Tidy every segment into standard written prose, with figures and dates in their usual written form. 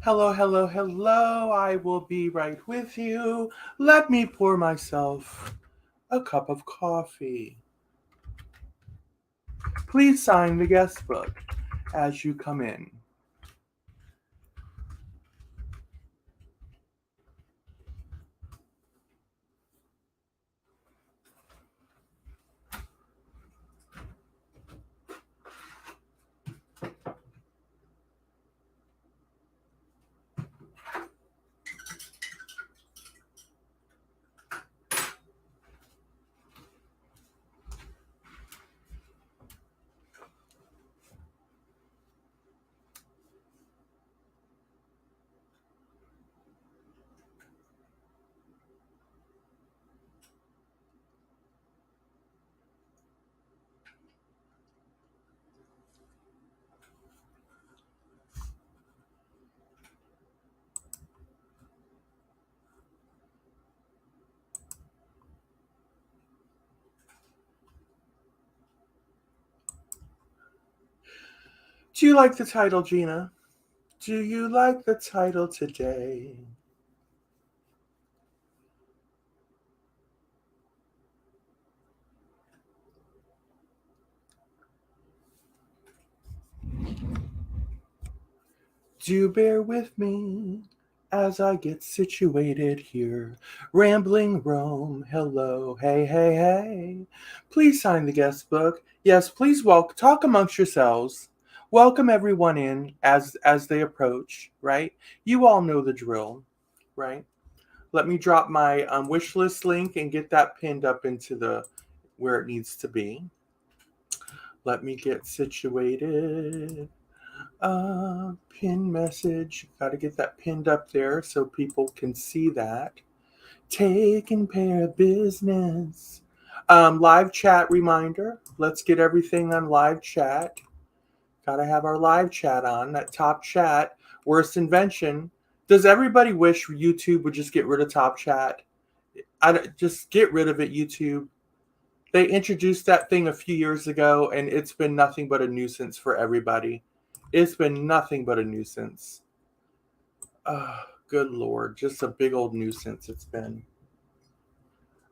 Hello, hello, hello. I will be right with you. Let me pour myself a cup of coffee. Please sign the guest book as you come in. Do you like the title, Gina? Do you like the title today? Do bear with me as I get situated here. Rambling Rome, hello, hey, hey, hey. Please sign the guest book. Yes, please talk amongst yourselves. Welcome everyone in as they approach, right? You all know the drill, right? Let me drop my wish list link and get that pinned up into the where it needs to be. Let me get situated. Pin message. Got to get that pinned up there so people can see that. Taking care of business. Live chat reminder. Let's get everything on live chat. Got to have our live chat on. That top chat. Worst invention. Does everybody wish YouTube would just get rid of top chat? Just get rid of it, YouTube. They introduced that thing a few years ago, and it's been nothing but a nuisance for everybody. It's been nothing but a nuisance. Good Lord. Just a big old nuisance it's been.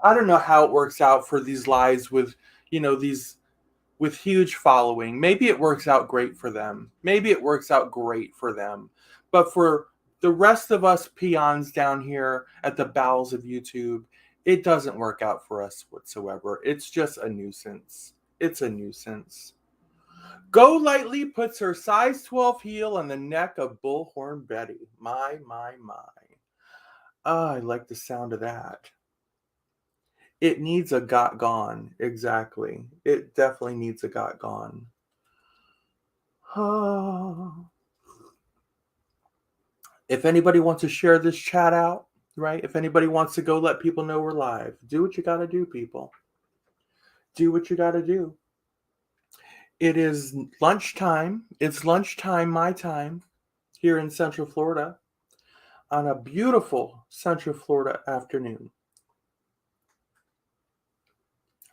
I don't know how it works out for these lives with, these with huge following. Maybe it works out great for them. Maybe it works out great for them. But for the rest of us peons down here at the bowels of YouTube, it doesn't work out for us whatsoever. It's just a nuisance. It's a nuisance. Golightly puts her size 12 heel on the neck of Bullhorn Betty. My, my, my. I like the sound of that. It needs a got gone. Exactly. It definitely needs a got gone. If anybody wants to share this chat out, right? If anybody wants to go let people know we're live, do what you got to do, people. Do what you got to do. It is lunchtime. It's lunchtime, my time, here in Central Florida on a beautiful Central Florida afternoon.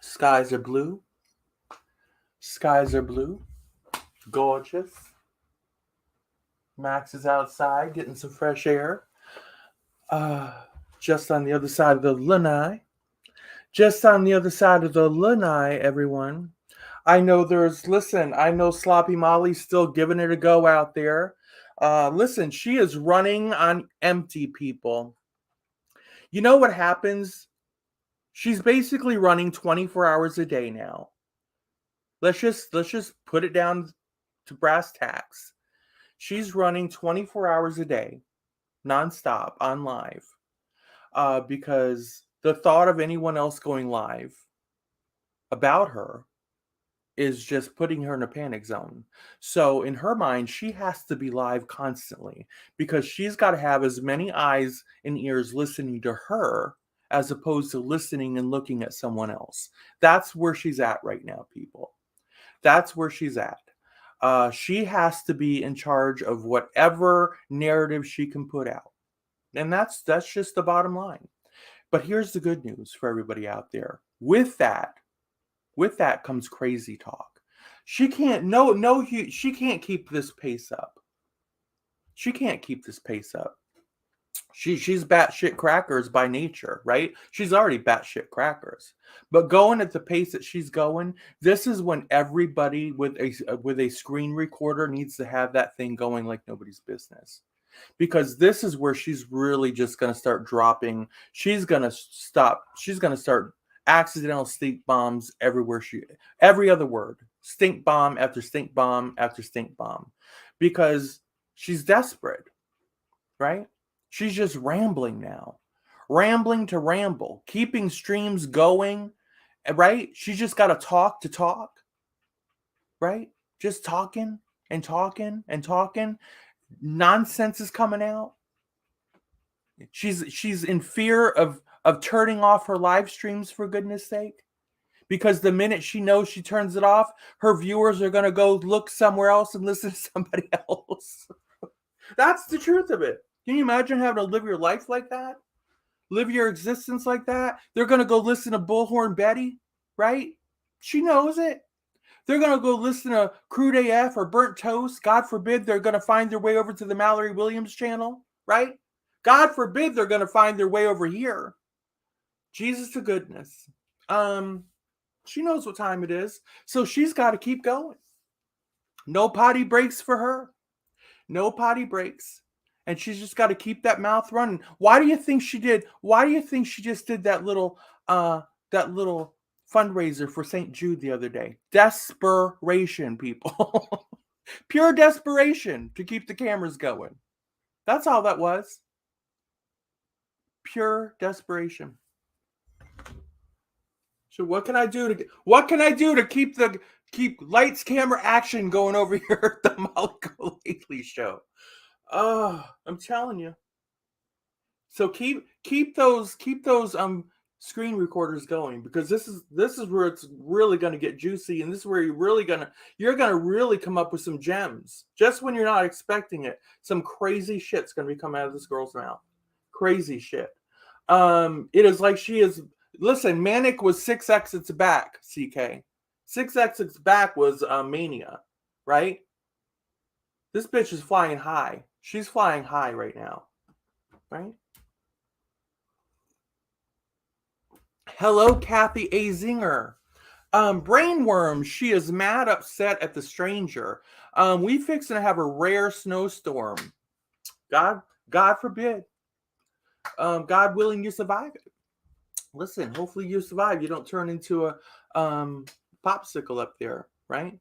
Skies are blue. Skies are blue. Gorgeous. Max is outside getting some fresh air. Just on the other side of the lanai. Just on the other side of the lanai, everyone. I know Sloppy Molly's still giving it a go out there. Listen, she is running on empty, people. You know what happens? She's basically running 24 hours a day now. Let's just put it down to brass tacks. She's running 24 hours a day, nonstop, on live, because the thought of anyone else going live about her is just putting her in a panic zone. So in her mind, she has to be live constantly because she's got to have as many eyes and ears listening to her as opposed to listening and looking at someone else. That's where she's at right now, people. That's where she's at. She has to be in charge of whatever narrative she can put out. And that's just the bottom line. But here's the good news for everybody out there. With that comes crazy talk. She can't she can't keep this pace up. She can't keep this pace up. She's batshit crackers by nature, right? She's already batshit crackers. But going at the pace that she's going, this is when everybody with a screen recorder needs to have that thing going like nobody's business. Because this is where she's really just going to start dropping. She's going to start accidental stink bombs everywhere every other word. Stink bomb after stink bomb after stink bomb. Because she's desperate, right? She's just rambling now. Rambling to ramble, keeping streams going, right? She's just got to talk, right? Just talking and talking and talking. Nonsense is coming out. She's in fear of turning off her live streams, for goodness sake. Because the minute she knows she turns it off, her viewers are going to go look somewhere else and listen to somebody else. That's the truth of it. Can you imagine having to live your life like that? Live your existence like that? They're going to go listen to Bullhorn Betty, right? She knows it. They're going to go listen to Crude AF or Burnt Toast. God forbid they're going to find their way over to the Mallory Williams channel, right? God forbid they're going to find their way over here. Jesus to goodness. She knows what time it is, so she's got to keep going. No potty breaks for her. No potty breaks. And she's just got to keep that mouth running. Why do you think she did? Why do you think she just did that little fundraiser for St. Jude the other day? Desperation, people. Pure desperation to keep the cameras going. That's all that was. Pure desperation. So what can I do to keep lights, camera, action going over here at the Molly Golightly show? Oh, I'm telling you. So keep those screen recorders going, because this is where it's really going to get juicy, and this is where you're gonna really come up with some gems just when you're not expecting it. Some crazy shit's going to be coming out of this girl's mouth. Crazy shit. It is like she is. Listen, Manic was 6 exits back. CK 6 exits back was Mania, right? This bitch is flying high. She's flying high right now, right? Hello, Kathy A. Zinger. Brainworm, she is mad upset at the stranger. We fixing to have a rare snowstorm. God forbid. God willing, you survive it. Listen, hopefully you survive. You don't turn into a popsicle up there, right?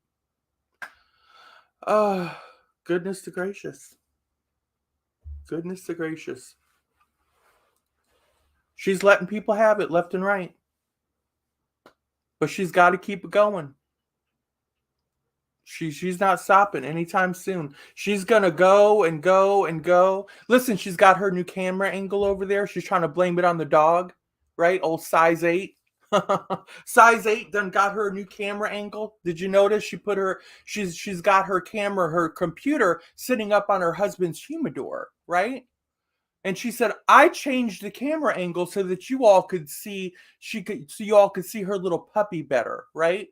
Goodness to gracious. Goodness to gracious. She's letting people have it left and right. But she's got to keep it going. She's not stopping anytime soon. She's going to go and go and go. Listen, she's got her new camera angle over there. She's trying to blame it on the dog, right? Old size 8. Size 8 done got her new camera angle. Did you notice she's got her camera, her computer sitting up on her husband's humidor, right? And she said, I changed the camera angle so that you all could see her little puppy better, right?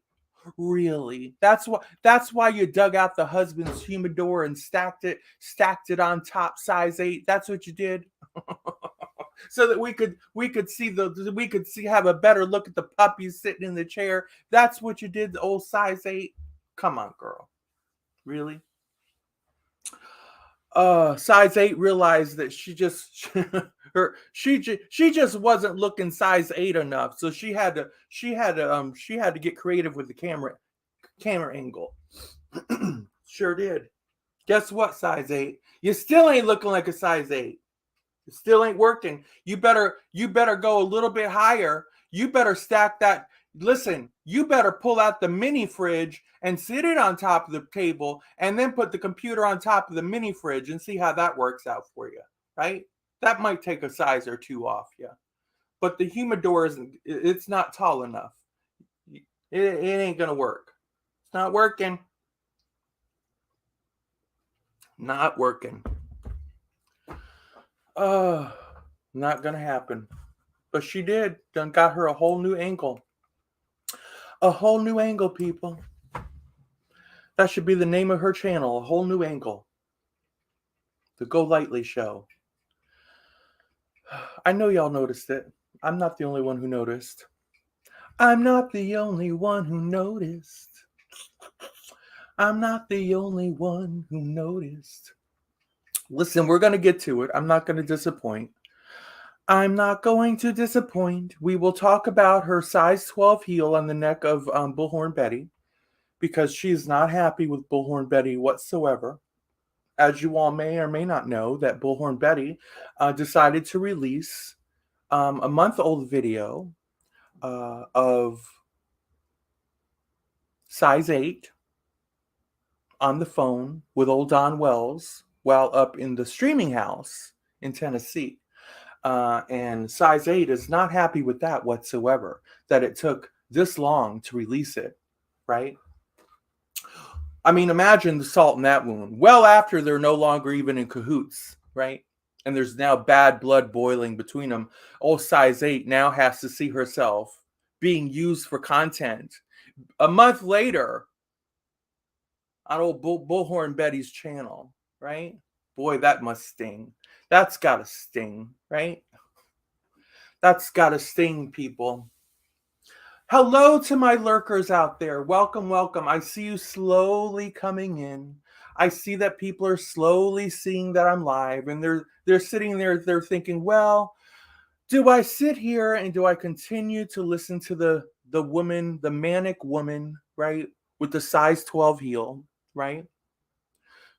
Really? That's why you dug out the husband's humidor and stacked it on top size 8. That's what you did. So that we could have a better look at the puppy sitting in the chair. That's what you did, the old size 8. Come on, girl. Really? Size 8 realized that she just wasn't looking size 8 enough, so she had to get creative with the camera angle. Sure did. Guess what, size 8? You still ain't looking like a size 8. It still ain't working. You better go a little bit higher. You better stack that. Listen, you better pull out the mini fridge and sit it on top of the table and then put the computer on top of the mini fridge and see how that works out for you, right? That might take a size or 2 off you. But the humidor it's not tall enough. It ain't going to work. It's not working. Not working. Not going to happen. But she did. Done got her a whole new angle. A whole new angle, people. That should be the name of her channel. A whole new angle. The Golightly show. I know y'all noticed it. I'm not the only one who noticed. I'm not the only one who noticed. I'm not the only one who noticed. Listen, we're going to get to it. I'm not going to disappoint. I'm not going to disappoint. We will talk about her size 12 heel on the neck of Bullhorn Betty because she's not happy with Bullhorn Betty whatsoever. As you all may or may not know, that Bullhorn Betty decided to release a month-old video of size 8 on the phone with old Don Wells while up in the streaming house in Tennessee. And size 8 is not happy with that whatsoever, that it took this long to release it, right? I mean, imagine the salt in that wound. Well, after they're no longer even in cahoots, right? And there's now bad blood boiling between them. Old size 8 now has to see herself being used for content. A month later, on old Bullhorn Betty's channel, right? Boy, that must sting. That's got to sting, right? That's got to sting, people. Hello to my lurkers out there. Welcome, welcome. I see you slowly coming in. I see that people are slowly seeing that I'm live, and they're sitting there, they're thinking, well, do I sit here and do I continue to listen to the woman, the manic woman, right? With the size 12 heel, right?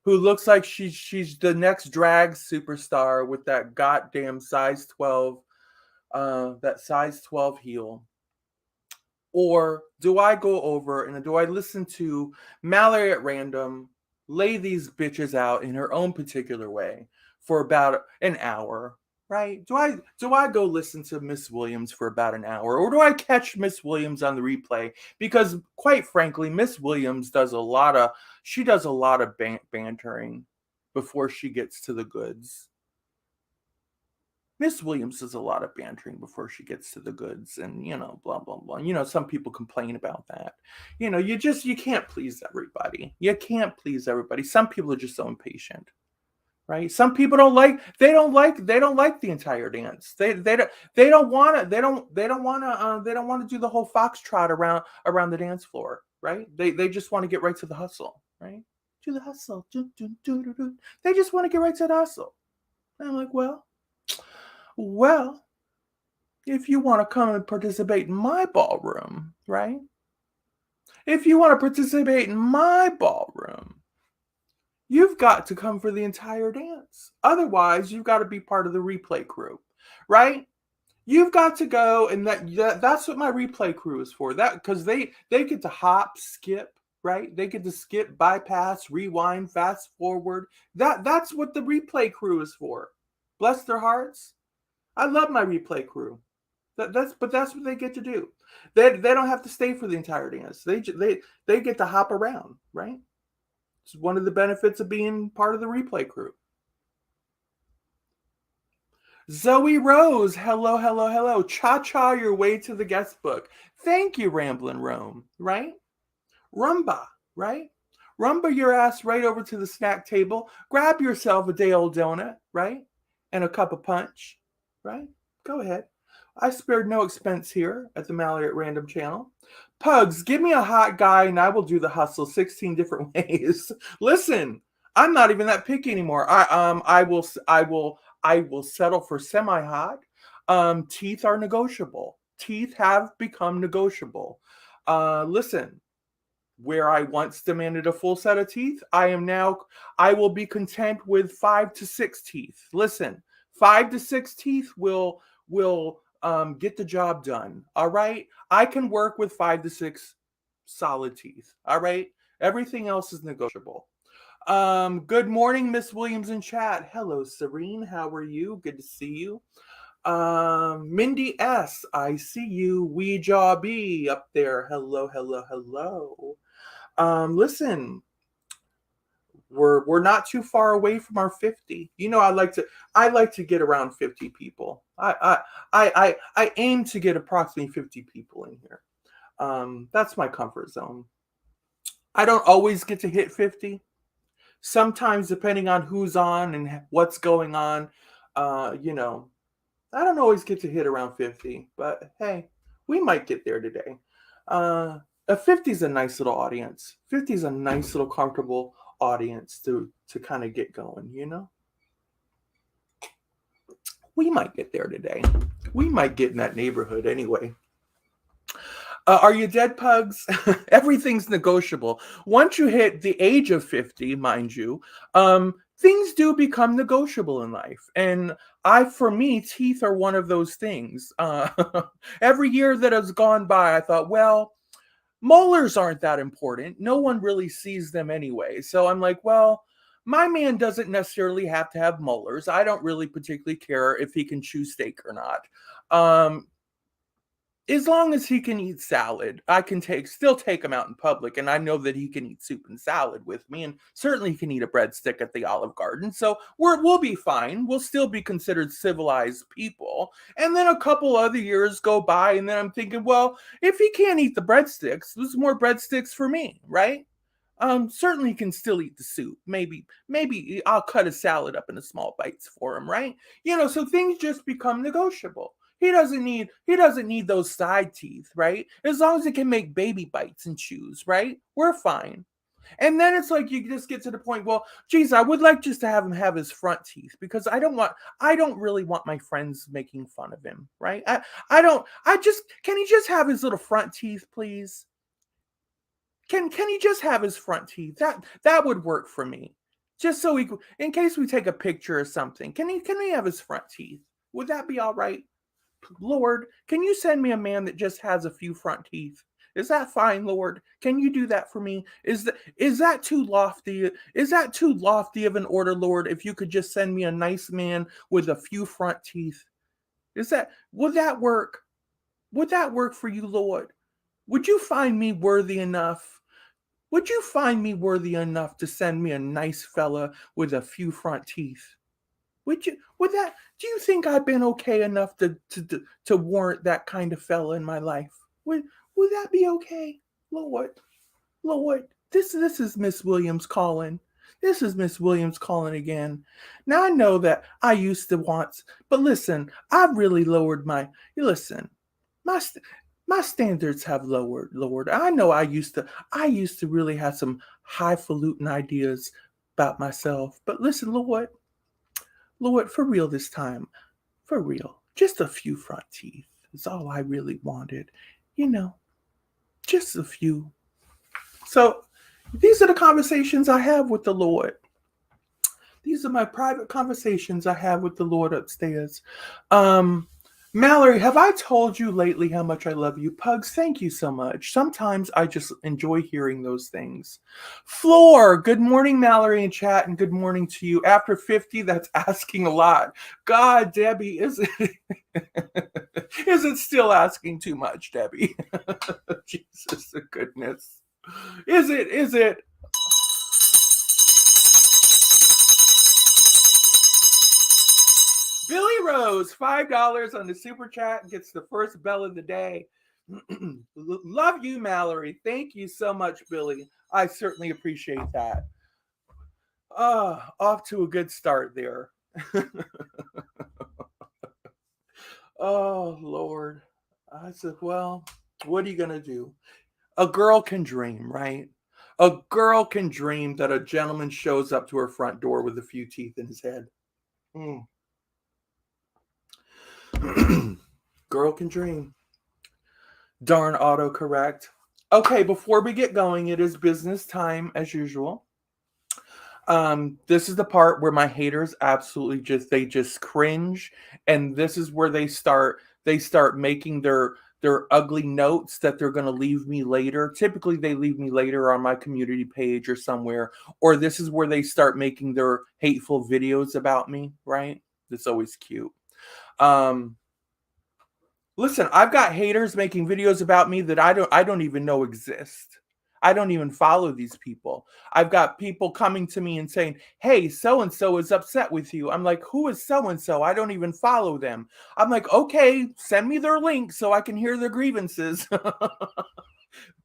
Who looks like she's the next drag superstar with that goddamn size 12 that size 12 heel? Or do I go over and do I listen to Mallory at random lay these bitches out in her own particular way for about an hour, right? Do I go listen to Miss Williams for about an hour, or do I catch Miss Williams on the replay? Because quite frankly, Miss Williams does a lot of bantering before she gets to the goods. Miss Williams does a lot of bantering before she gets to the goods, and blah blah blah. Some people complain about that. You can't please everybody. You can't please everybody. Some people are just so impatient, right? Some people they don't like the entire dance. They don't want to do the whole foxtrot around the dance floor, right? They just want to get right to the hustle, right? Do the hustle. They just want to get right to the hustle. And I'm like, well, if you want to come and participate in my ballroom, right? If you want to participate in my ballroom, you've got to come for the entire dance. Otherwise, you've got to be part of the replay crew, right? You've got to go, and that's what my replay crew is for. That because they get to hop, skip, right? They get to skip, bypass, rewind, fast forward. That's what the replay crew is for. Bless their hearts. I love my replay crew. That's what they get to do. They don't have to stay for the entire dance. They get to hop around, right? It's one of the benefits of being part of the replay crew. Zoe Rose, hello, hello, hello. Cha-cha your way to the guest book. Thank you, Ramblin' Rome, right? Rumba, right? Rumba your ass right over to the snack table. Grab yourself a day-old donut, right? And a cup of punch, right? Go ahead. I spared no expense here at the Mallory at Random channel. Pugs, give me a hot guy and I will do the hustle 16 different ways. Listen, I'm not even that picky anymore. I will settle for semi-hot. Teeth are negotiable. Teeth have become negotiable. Listen, where I once demanded a full set of teeth, I will be content with 5 to 6 teeth. Listen, 5 to 6 teeth will get the job done. All right, I can work with 5 to 6 solid teeth. All right, everything else is negotiable. Good morning, Miss Williams in chat. Hello, Serene. How are you? Good to see you. Mindy S, I see you. Ouija B up there. Hello, hello, hello. Listen, we're not too far away from our 50. I like to get around 50 people. I aim to get approximately 50 people in here. That's my comfort zone. I don't always get to hit 50, sometimes depending on who's on and what's going on, you know, I don't always get to hit around 50, but hey, we might get there today. A 50 is a nice little audience. 50 is a nice little comfortable audience to kind of get going, you know? We might get there today. We might get in that neighborhood anyway. Are you dead, pugs? Everything's negotiable. Once you hit the age of 50, mind you, things do become negotiable in life. And for me, teeth are one of those things. Every year that has gone by, I thought, well, molars aren't that important. No one really sees them anyway. So I'm like, well, my man doesn't necessarily have to have molars. I don't really particularly care if he can chew steak or not. As long as he can eat salad, I can still take him out in public, and I know that he can eat soup and salad with me, and certainly he can eat a breadstick at the Olive Garden. So we'll be fine. We'll still be considered civilized people. And then a couple other years go by, and then I'm thinking, well, if he can't eat the breadsticks, there's more breadsticks for me, right? Certainly he can still eat the soup. Maybe I'll cut a salad up into small bites for him, right? You know, so things just become negotiable. He doesn't need those side teeth, right? As long as he can make baby bites and chews, right? We're fine. And then it's like you just get to the point, well, geez, I would like just to have him have his front teeth because I don't really want my friends making fun of him, right? Can he just have his little front teeth, please? Can he just have his front teeth? That would work for me. Just so in case we take a picture or something, can he have his front teeth? Would that be all right? Lord, can you send me a man that just has a few front teeth? Is that fine, Lord? Can you do that for me? Is that too lofty? Is that too lofty of an order, Lord? If you could just send me a nice man with a few front teeth, would that work? Would that work for you, Lord? Would you find me worthy enough? Would you find me worthy enough to send me a nice fella with a few front teeth? Do you think I've been okay enough to warrant that kind of fella in my life? Would that be okay? Lord, this is Miss Williams calling. This is Miss Williams calling again. Now I know that I used to want, but listen, I've really lowered listen, my my standards have lowered, Lord. I know I used to really have some highfalutin ideas about myself. But listen, Lord, for real this time. For real. Just a few front teeth is all I really wanted. You know, just a few. So these are the conversations I have with the Lord. These are my private conversations I have with the Lord upstairs. Mallory, have I told you lately how much I love you? Pugs, thank you so much. Sometimes I just enjoy hearing those things. Floor, good morning, Mallory in chat, and good morning to you. After 50, that's asking a lot. God, Debbie, is it still asking too much, Debbie? Jesus, goodness. Is it? Billy Rose, $5 on the super chat, gets the first bell of the day. Love you, Mallory. Thank you so much, Billy. I certainly appreciate that. Off to a good start there. Oh, Lord. I said, well, what are you going to do? A girl can dream, right? A girl can dream that a gentleman shows up to her front door with a few teeth in his head. Girl can dream. Darn autocorrect. Okay, before we get going, it is business time as usual. This is the part where my haters absolutely just cringe, and this is where they start making their ugly notes that they're going to leave me later. Typically, they leave me later on my community page or somewhere, or this is where they start making their hateful videos about me, right? It's always cute. Listen, I've got haters making videos about me that I don't even know exist. I don't even follow these people. I've got people coming to me and saying, "Hey, so and so is upset with you." I'm like, "Who is so and so? I don't even follow them." I'm like, "Okay, send me their link so I can hear their grievances."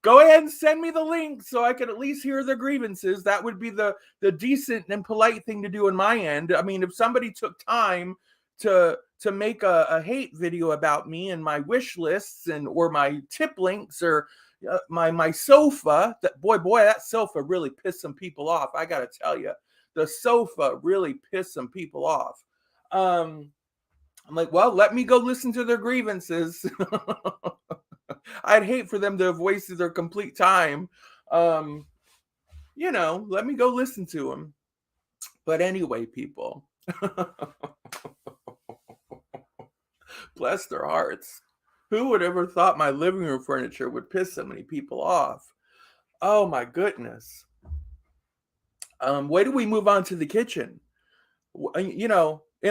Go ahead and send me the link so I can at least hear their grievances. That would be the decent and polite thing to do on my end. I mean, if somebody took time to make a hate video about me and my wish lists and or my tip links or my sofa, that boy, that sofa really pissed some people off. I got to tell you, the sofa really pissed some people off. I'm like, well, let me go listen to their grievances. I'd hate for them to have wasted their complete time. Let me go listen to them. But anyway, people, bless their hearts. Who would ever thought my living room furniture would piss so many people off? Oh my goodness. Why do we move on to the kitchen? In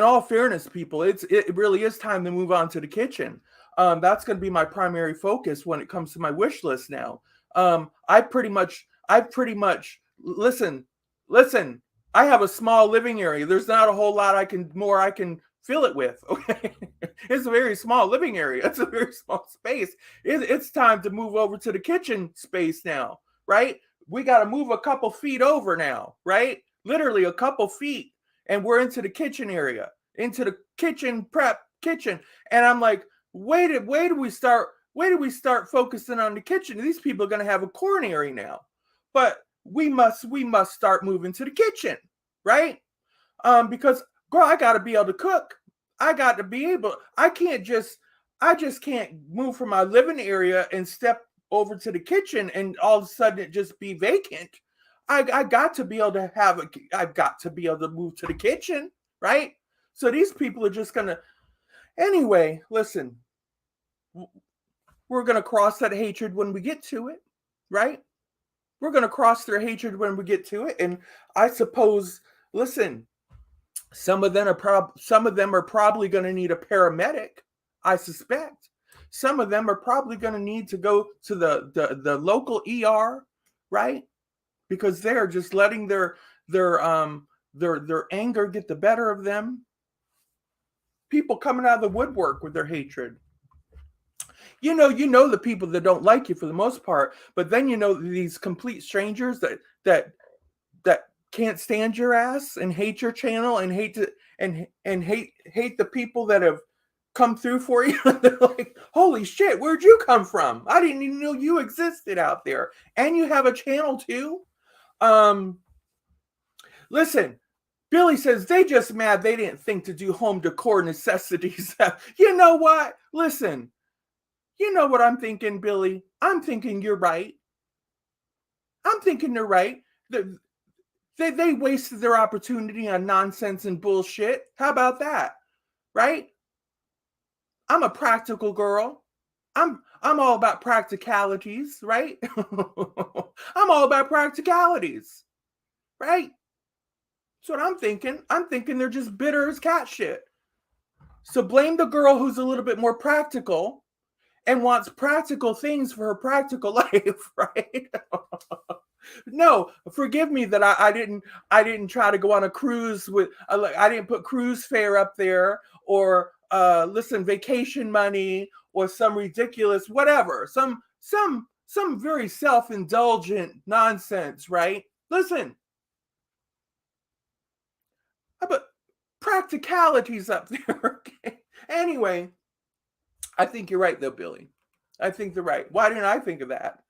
all fairness, people, it really is time to move on to the kitchen. That's going to be my primary focus when it comes to my wish list now. I pretty much listen. I have a small living area. There's not a whole lot I can fill it with. Okay, it's a very small living area. It's a very small space. It's time to move over to the kitchen space now, right? We got to move a couple feet over now, right? Literally a couple feet, and we're into the kitchen area, into the kitchen kitchen. And I'm like, wait do we start focusing on the kitchen? These people are going to have a coronary now, but we must start moving to the kitchen, right? Because girl, I got to be able to cook. I just can't move from my living area and step over to the kitchen and all of a sudden it just be vacant. I've got to be able to move to the kitchen, right? So these people are just gonna, anyway, listen, we're gonna cross that hatred when we get to it, right? We're gonna cross their hatred when we get to it. And I suppose, listen, some of them are probably gonna need a paramedic, I suspect. Some of them are probably gonna need to go to the local ER, right? Because they're just letting their anger get the better of them. People coming out of the woodwork with their hatred. You know the people that don't like you for the most part, but then these complete strangers that can't stand your ass and hate your channel and hate the people that have come through for you. They're like, holy shit, where'd you come from? I didn't even know you existed out there. And you have a channel too? Listen, Billy says they just mad they didn't think to do home decor necessities. You know what? Listen, you know what I'm thinking, Billy? I'm thinking you're right. I'm thinking they're right. They wasted their opportunity on nonsense and bullshit. How about that? Right? I'm a practical girl. I'm all about practicalities, right? I'm all about practicalities, right? That's what I'm thinking. I'm thinking they're just bitter as cat shit. So blame the girl who's a little bit more practical and wants practical things for her practical life, right? No, forgive me that I didn't try to go on a cruise with, I didn't put cruise fare up there or vacation money or some ridiculous whatever, some very self-indulgent nonsense, right? Listen, I put practicalities up there. Okay. Anyway, I think you're right though, Billy. I think they're right. Why didn't I think of that?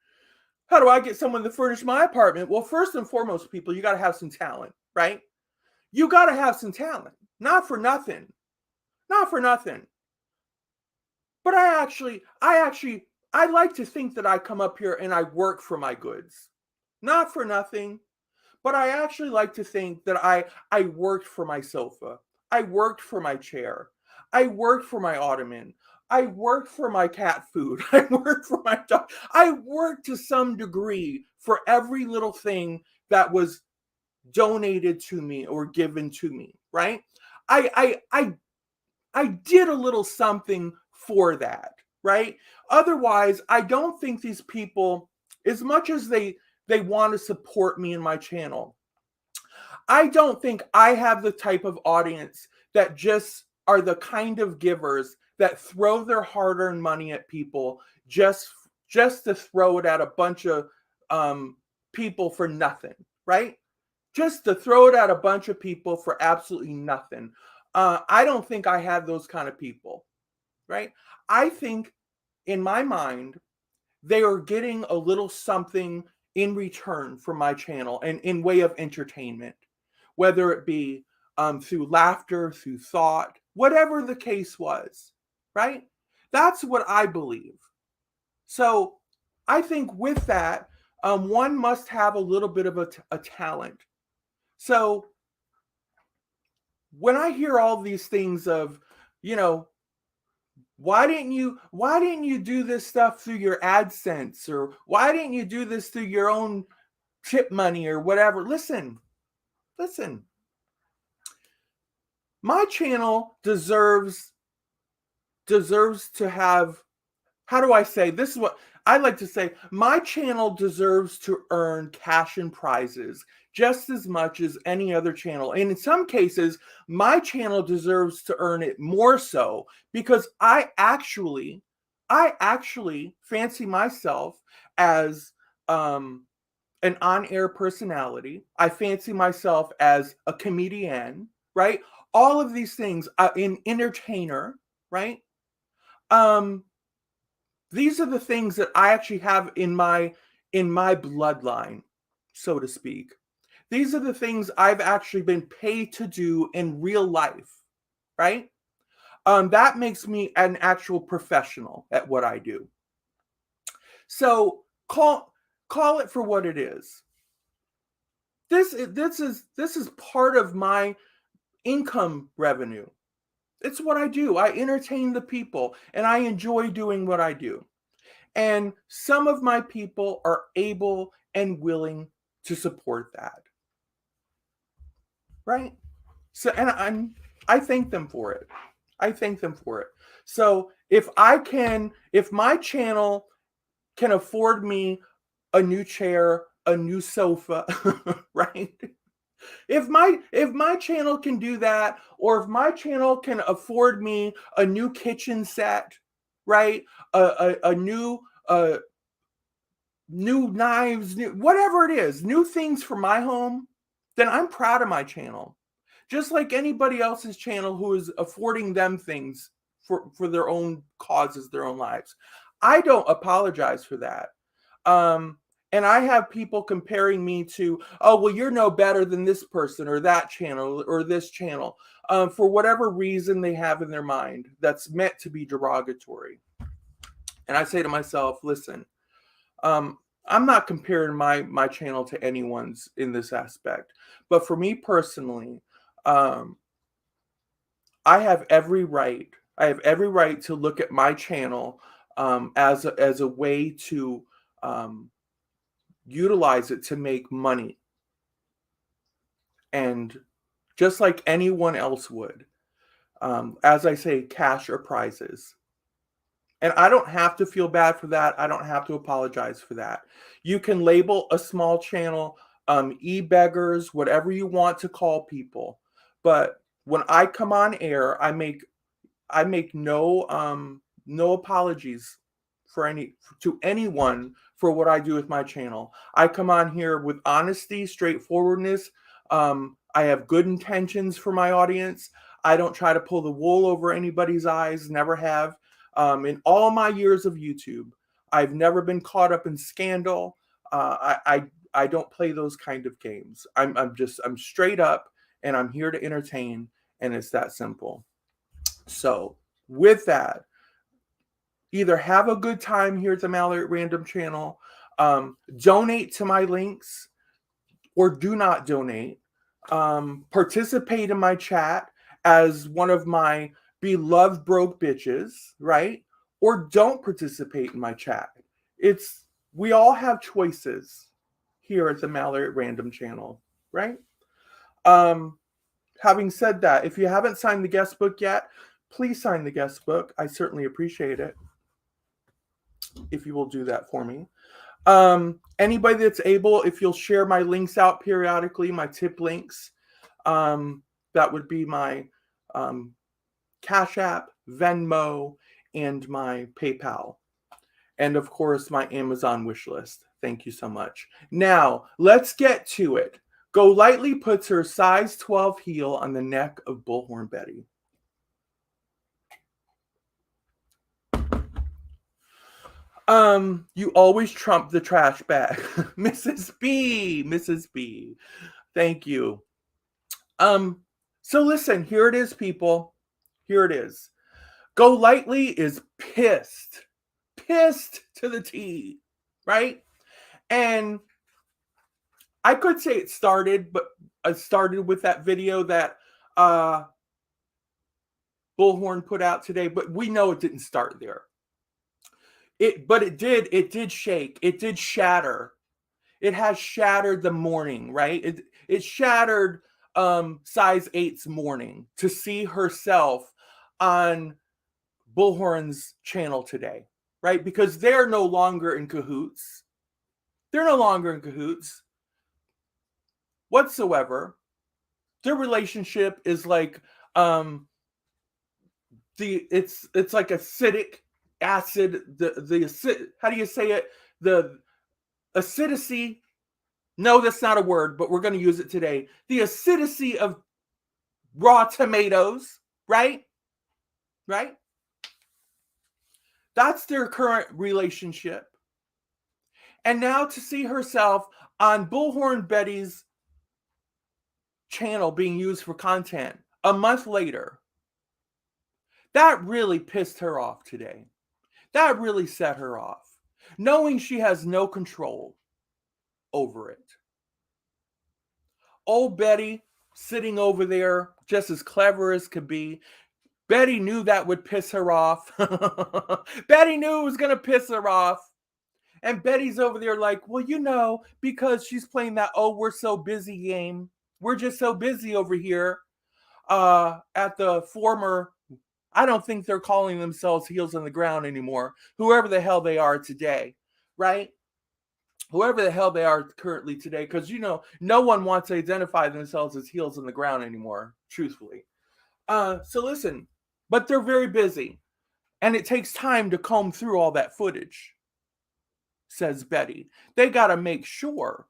How do I get someone to furnish my apartment? Well, first and foremost, people, you got to have some talent, right? You got to have some talent. Not for nothing. Not for nothing. But I like to think that I come up here and I work for my goods. Not for nothing. But I actually like to think that I worked for my sofa. I worked for my chair. I worked for my ottoman. I worked for my cat food. I worked for my dog. I worked to some degree for every little thing that was donated to me or given to me, right? I did a little something for that, right? Otherwise, I don't think these people, as much as they want to support me in my channel, I don't think I have the type of audience that just are the kind of givers that throw their hard-earned money at people just just to throw it at a bunch of people for nothing, right? Just to throw it at a bunch of people for absolutely nothing. I don't think I have those kind of people, right? I think in my mind, they are getting a little something in return for my channel and in way of entertainment, whether it be through laughter, through thought, whatever the case was, right? That's what I believe. So I think with that, one must have a little bit of a talent. So when I hear all these things of, you know, why didn't you do this stuff through your AdSense, or why didn't you do this through your own tip money or whatever? Listen. My channel deserves to have, how do I say, this is what I like to say, my channel deserves to earn cash and prizes just as much as any other channel. And in some cases, my channel deserves to earn it more so, because I actually fancy myself as an on-air personality. I fancy myself as a comedian, right? All of these things, an entertainer, right? Um, these are the things that I actually have in my bloodline, so to speak. These are the things I've actually been paid to do in real life, right? That makes me an actual professional at what I do. So call it for what it is. This is part of my income revenue. It's what I do. I entertain the people, and I enjoy doing what I do. And some of my people are able and willing to support that. Right? So, and I thank them for it. I thank them for it. So if my channel can afford me a new chair, a new sofa, right? If my channel can do that, or if my channel can afford me a new kitchen set, right? A new new knives, whatever it is, new things for my home, then I'm proud of my channel. Just like anybody else's channel who is affording them things for their own causes, their own lives. I don't apologize for that. And I have people comparing me to, oh, well, you're no better than this person or that channel or this channel, for whatever reason they have in their mind that's meant to be derogatory. And I say to myself, listen, I'm not comparing my channel to anyone's in this aspect, but for me personally, um, I have every right. I have every right to look at my channel as a way to utilize it to make money, and just like anyone else would, as I say, cash or prizes. And I don't have to feel bad for that. I don't have to apologize for that. You can label a small channel e-beggars, whatever you want to call people. But when I come on air, I make no apologies to anyone for what I do with my channel. I come on here with honesty, straightforwardness. I have good intentions for my audience. I don't try to pull the wool over anybody's eyes, never have. In all my years of YouTube, I've never been caught up in scandal. I don't play those kind of games. I'm straight up, and I'm here to entertain, and it's that simple. So with that, either have a good time here at the Mallory at Random channel, donate to my links, or do not donate. Participate in my chat as one of my beloved broke bitches, right? Or don't participate in my chat. We all have choices here at the Mallory at Random channel, right? Having said that, if you haven't signed the guest book yet, please sign the guest book. I certainly appreciate it if you will do that for me. Anybody that's able, if you'll share my links out periodically, my tip links, that would be my Cash App, Venmo, and my PayPal. And of course, my Amazon wish list. Thank you so much. Now, let's get to it. Golightly puts her size 12 heel on the neck of Bullhorn Betty. You always trump the trash bag. Mrs. B. Mrs. B. Thank you. So listen, here it is, people. Here it is. Golightly is pissed. Pissed to the T, right? And I could say it started, but it started with that video that Bullhorn put out today, but we know it didn't start there. But it did shake. It did shatter. It has shattered the morning, right? It shattered size 8's morning to see herself on Bullhorn's channel today, right? Because they're no longer in cahoots. They're no longer in cahoots whatsoever. Their relationship is like it's like acidic acid. The acid, how do you say it? The acidity. No, that's not a word, but we're going to use it today. The acidity of raw tomatoes, right? Right? That's their current relationship. And now to see herself on Bullhorn Betty's channel being used for content a month later, that really pissed her off today. That really set her off, knowing she has no control over it. Old Betty sitting over there, just as clever as could be. Betty knew that would piss her off. Betty knew it was going to piss her off. And Betty's over there like, well, because she's playing that, oh, we're so busy game. We're just so busy over here at the former, I don't think they're calling themselves Heels on the Ground anymore. Whoever the hell they are today, right? Whoever the hell they are currently today, because, no one wants to identify themselves as Heels on the Ground anymore, truthfully. So listen, but they're very busy. And it takes time to comb through all that footage, says Betty. They got to make sure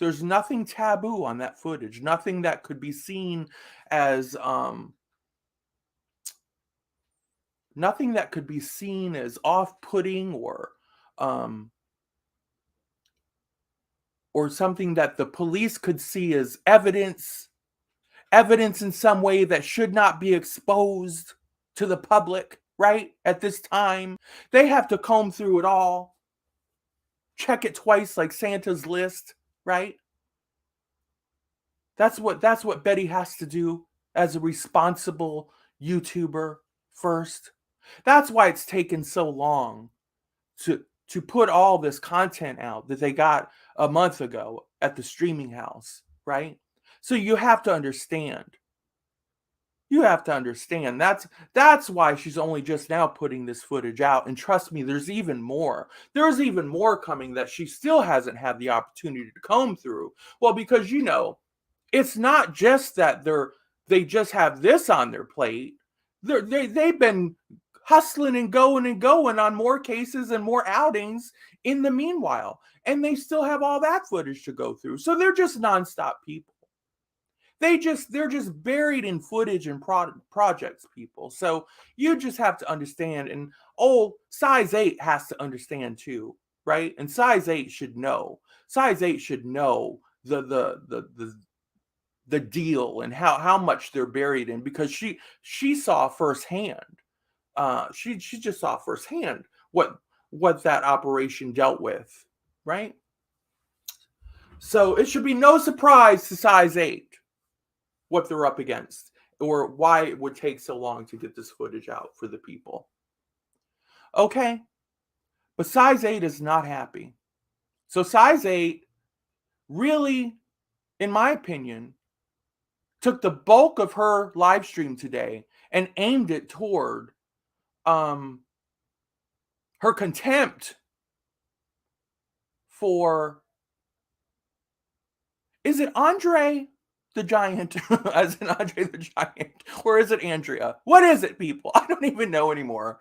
there's nothing taboo on that footage, nothing that could be seen as nothing that could be seen as off-putting or something that the police could see as evidence in some way that should not be exposed to the public, right? At this time, they have to comb through it all, check it twice like Santa's list, right? That's what Betty has to do as a responsible YouTuber first. That's why it's taken so long to put all this content out that they got a month ago at the streaming house, right? So you have to understand. You have to understand. That's why she's only just now putting this footage out. And trust me, there's even more. There's even more coming that she still hasn't had the opportunity to comb through. Well, because it's not just that they just have this on their plate. They've been hustling and going on more cases and more outings in the meanwhile, and they still have all that footage to go through. So they're just nonstop people. They're just buried in footage and projects, people. So you just have to understand, and size 8 has to understand too, right? And size 8 should know. Size 8 should know the deal and how much they're buried in, because she saw firsthand. She just saw firsthand what that operation dealt with, right? So it should be no surprise to size 8 what they're up against, or why it would take so long to get this footage out for the people. Okay, but size 8 is not happy. So size 8 really, in my opinion, took the bulk of her live stream today and aimed it toward her contempt for, is it Andre the Giant, as in Andre the Giant, or is it Andrea? What is it, people? I don't even know anymore.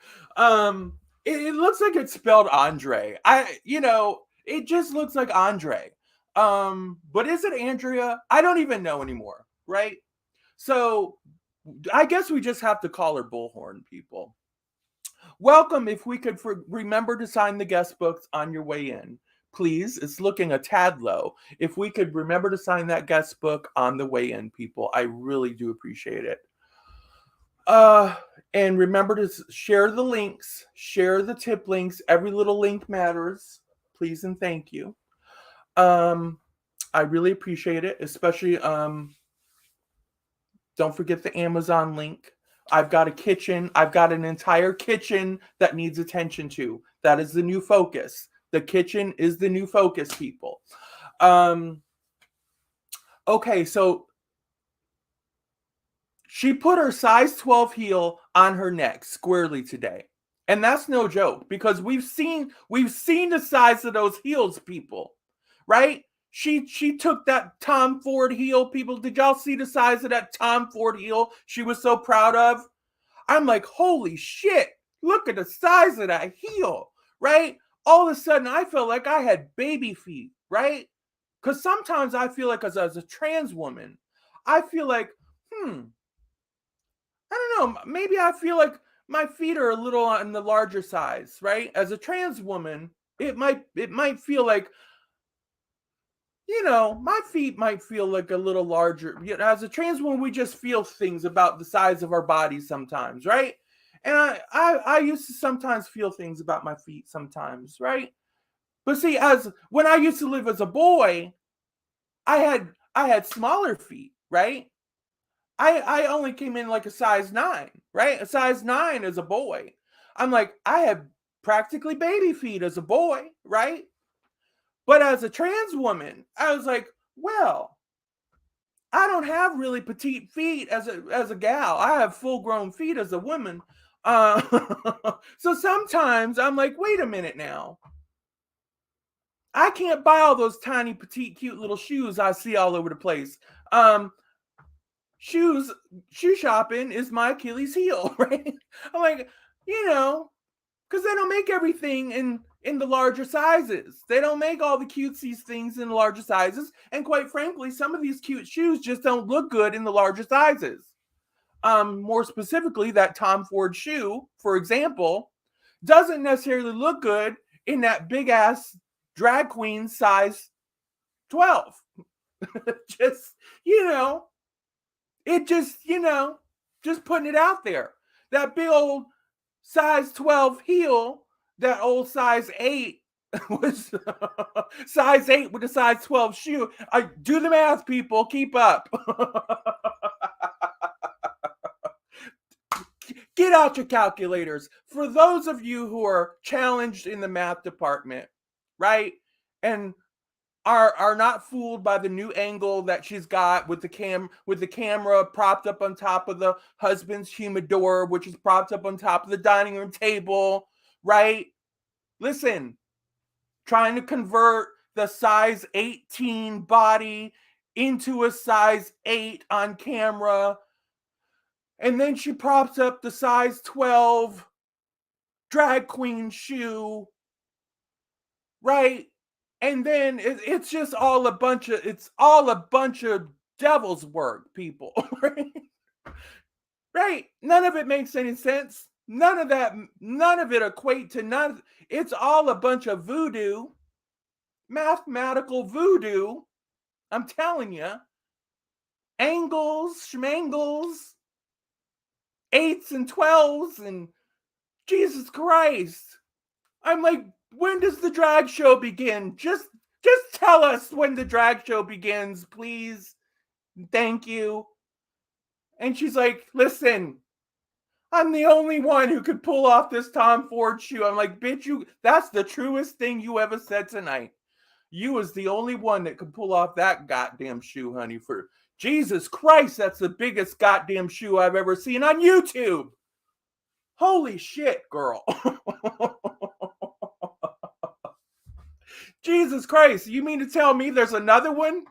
It looks like it's spelled Andre. It just looks like Andre. But is it Andrea? I don't even know anymore, right? So I guess we just have to call her Bullhorn, people. Welcome. If we could remember to sign the guest books on your way in, please. It's looking a tad low. If we could remember to sign that guest book on the way in, people, I really do appreciate it. Uh, and remember to share the links, share the tip links. Every little link matters. Please and thank you. Um, I really appreciate it, especially don't forget the Amazon link. I've got a kitchen. I've got an entire kitchen that needs attention to. That is the new focus. The kitchen is the new focus, people. Okay, so she put her size 12 heel on her neck squarely today. And that's no joke because we've seen the size of those heels, people. Right? She took that Tom Ford heel, people. Did y'all see the size of that Tom Ford heel she was so proud of? I'm like, holy shit, look at the size of that heel, right? All of a sudden, I felt like I had baby feet, right? Because sometimes I feel like as a trans woman, I feel like, I don't know, maybe I feel like my feet are a little on the larger size, right? As a trans woman, it might feel like, my feet might feel like a little larger. As a trans woman, we just feel things about the size of our bodies sometimes, right? And I used to sometimes feel things about my feet sometimes, right? But see, as when I used to live as a boy, I had smaller feet, right? I only came in like a size 9, right? A size 9 as a boy. I'm like, I had practically baby feet as a boy, right? But as a trans woman, I was like, well, I don't have really petite feet as a gal. I have full grown feet as a woman. Uh, so sometimes I'm like, wait a minute now. I can't buy all those tiny, petite, cute little shoes I see all over the place. Shoe shopping is my Achilles heel, right? I'm like, because they don't make everything in the larger sizes. They don't make all the cutesy things in the larger sizes. And quite frankly, some of these cute shoes just don't look good in the larger sizes. More specifically, that Tom Ford shoe, for example, doesn't necessarily look good in that big ass drag queen size 12. just, it just putting it out there. That big old size 12 heel, that old size 8 was size 8 with a size 12 shoe. I do the math, people. Keep up. Get out your calculators. For those of you who are challenged in the math department, right? And are not fooled by the new angle that she's got with the camera propped up on top of the husband's humidor, which is propped up on top of the dining room table, right? Listen, trying to convert the size 18 body into a size 8 on camera, and then she props up the size 12 drag queen shoe, right? And then it's just all a bunch of devil's work, people. Right? Right? None of it makes any sense. None of it equate to none. It's all a bunch of voodoo, mathematical voodoo. I'm telling you, angles, schmangles, 8s and 12s, and Jesus Christ. I'm like, when does the drag show begin? Just tell us when the drag show begins, please. Thank you. And she's like, listen, I'm the only one who could pull off this Tom Ford shoe. I'm like, bitch, that's the truest thing you ever said tonight. You was the only one that could pull off that goddamn shoe, honey. For Jesus Christ, that's the biggest goddamn shoe I've ever seen on YouTube. Holy shit, girl. Jesus Christ, you mean to tell me there's another one?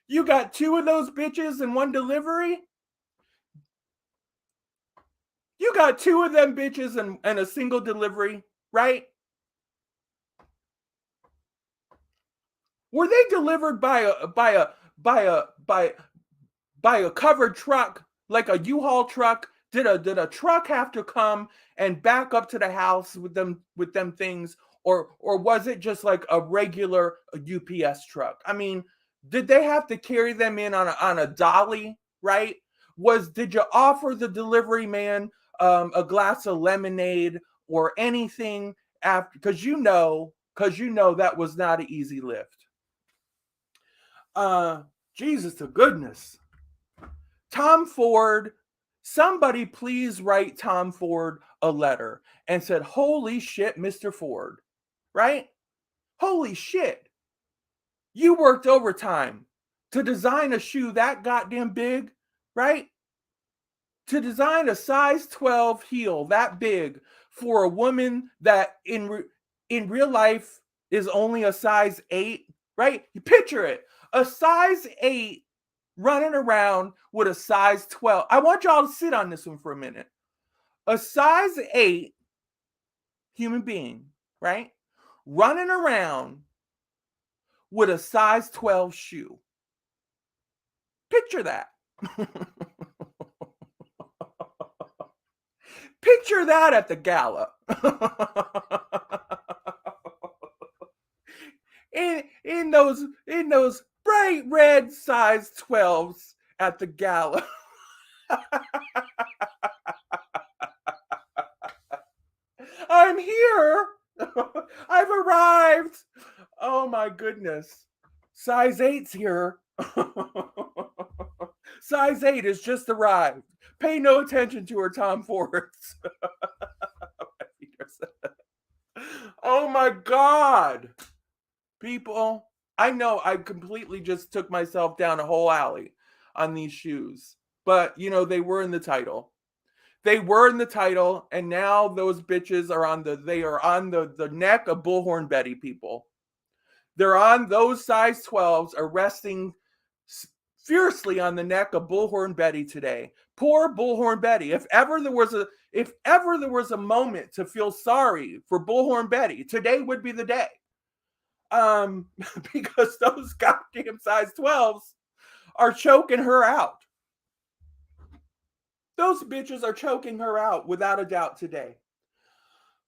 You got 2 of those bitches in one delivery? You got 2 of them bitches in a single delivery, right? Were they delivered by a covered truck, like a U-Haul truck? Did a truck have to come and back up to the house with them things, or was it just like a regular UPS truck? I mean, did they have to carry them in on a dolly, right? Did you offer the delivery man a glass of lemonade or anything after? Because you know that was not an easy lift. Uh, Jesus to goodness. Tom Ford, somebody please write Tom Ford a letter and said, "Holy shit, Mr. Ford," right? Holy shit. You worked overtime to design a shoe that goddamn big, right? To design a size 12 heel that big for a woman that in real life is only a size 8, right? You picture it. A size 8 running around with a size 12. I want y'all to sit on this one for a minute. A size 8 human being, right? Running around with a size 12 shoe. Picture that. Picture that at the gala. in those bright red size 12s at the gala. I'm here. I've arrived. Oh my goodness. Size 8's here. Size 8 has just arrived. Pay no attention to her Tom Fords. Oh my God. People, I know I completely just took myself down a whole alley on these shoes. But, they were in the title. They were in the title, and now those bitches are on the neck of Bullhorn Betty, people. They're on those size 12s, are resting fiercely on the neck of Bullhorn Betty today. Poor Bullhorn Betty. If ever there was a moment to feel sorry for Bullhorn Betty, today would be the day. Because those goddamn size 12s are choking her out. Those bitches are choking her out without a doubt today.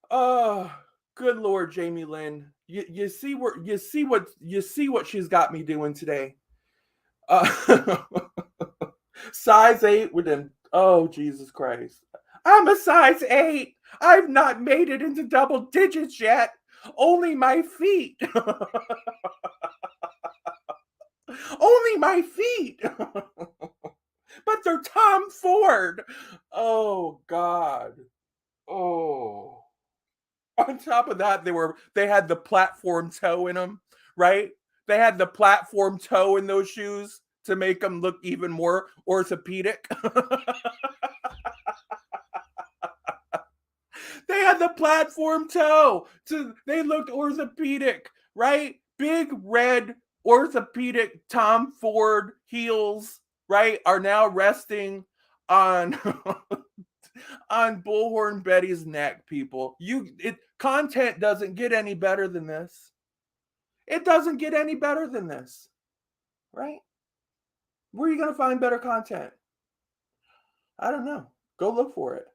Oh, good Lord, Jamie Lynn. You see what she's got me doing today. Uh, size 8 with them. Oh, Jesus Christ. I'm a size 8. I've not made it into double digits yet. Only my feet. Only my feet. But they're Tom Ford. Oh God. Oh. On top of that, they had the platform toe in them, right? They had the platform toe in those shoes to make them look even more orthopedic. They had the platform toe. They looked orthopedic, right? Big red orthopedic Tom Ford heels, right, are now resting on on Bullhorn Betty's neck, people. Content doesn't get any better than this. It doesn't get any better than this, right? Where are you going to find better content? I don't know. Go look for it.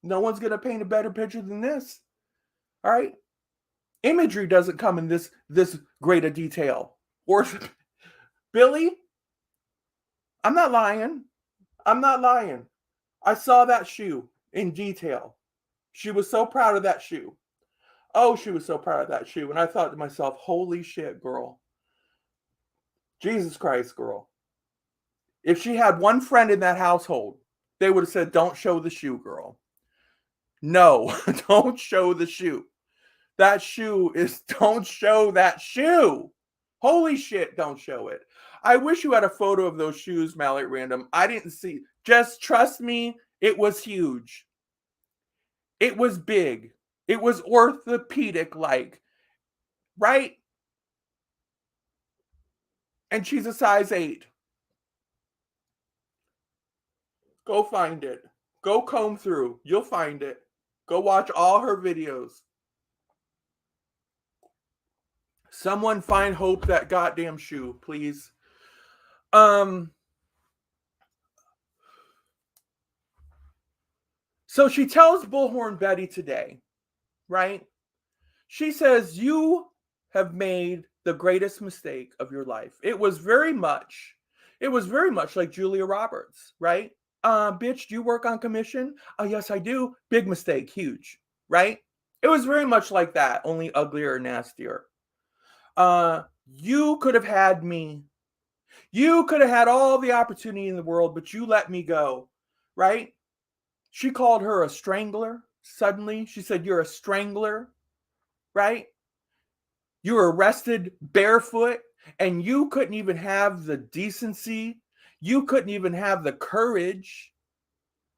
No one's going to paint a better picture than this. All right? Imagery doesn't come in this great a detail. Or Billy, I'm not lying. I'm not lying. I saw that shoe in detail. She was so proud of that shoe. Oh, she was so proud of that shoe. And I thought to myself, holy shit, girl. Jesus Christ, girl. If she had one friend in that household, they would have said, don't show the shoe, girl. No, don't show the shoe. That shoe is, don't show that shoe. Holy shit, don't show it. I wish you had a photo of those shoes, Mallet Random. I didn't see. Just trust me, it was huge. It was big. It was orthopedic like, right? And she's a size 8. Go find it. Go comb through. You'll find it. Go watch all her videos. Someone find Hope that goddamn shoe, please. So she tells Bullhorn Betty today, right? She says, you have made the greatest mistake of your life. It was very much like Julia Roberts, right? Bitch, do you work on commission? Oh, yes, I do. Big mistake, huge, right? It was very much like that, only uglier and nastier. You could have had me. You could have had all the opportunity in the world, but you let me go, right? She called her a strangler. Suddenly, she said, you're a strangler, right? You were arrested barefoot, and you couldn't even have the decency. You couldn't even have the courage,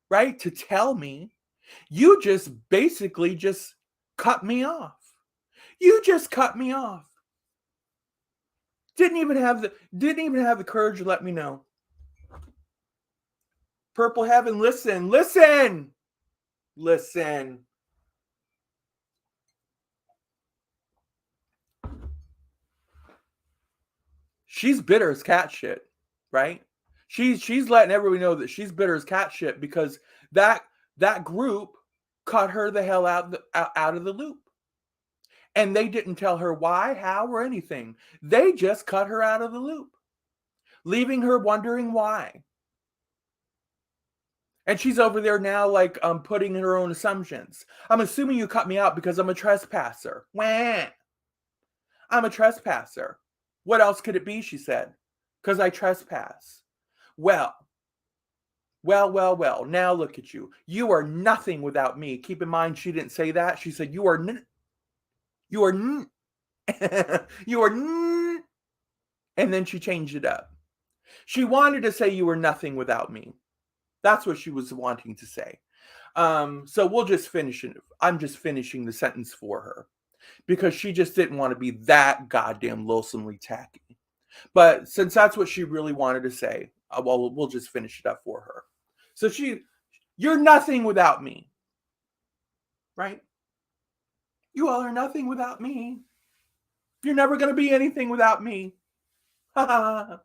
right, to tell me. You just basically just cut me off. You just cut me off. Didn't even have the courage to let me know. Purple Heaven, listen. She's bitter as cat shit, right? She's letting everybody know that she's bitter as cat shit because that group cut her the hell out of the loop. And they didn't tell her why, how, or anything. They just cut her out of the loop, leaving her wondering why. And she's over there now, like, putting in her own assumptions. I'm assuming you cut me out because I'm a trespasser. Wah! I'm a trespasser. What else could it be, she said. Because I trespass. Well. Now look at you. You are nothing without me. Keep in mind, she didn't say that. She said, you are you are you are and then she changed it up. She wanted to say you were nothing without me. That's what she was wanting to say. So we'll just finish it. I'm just finishing the sentence for her because she just didn't want to be that goddamn loathsomely tacky. But since that's what she really wanted to say, well, we'll just finish it up for her. So you're nothing without me, right? You all are nothing without me. You're never going to be anything without me. And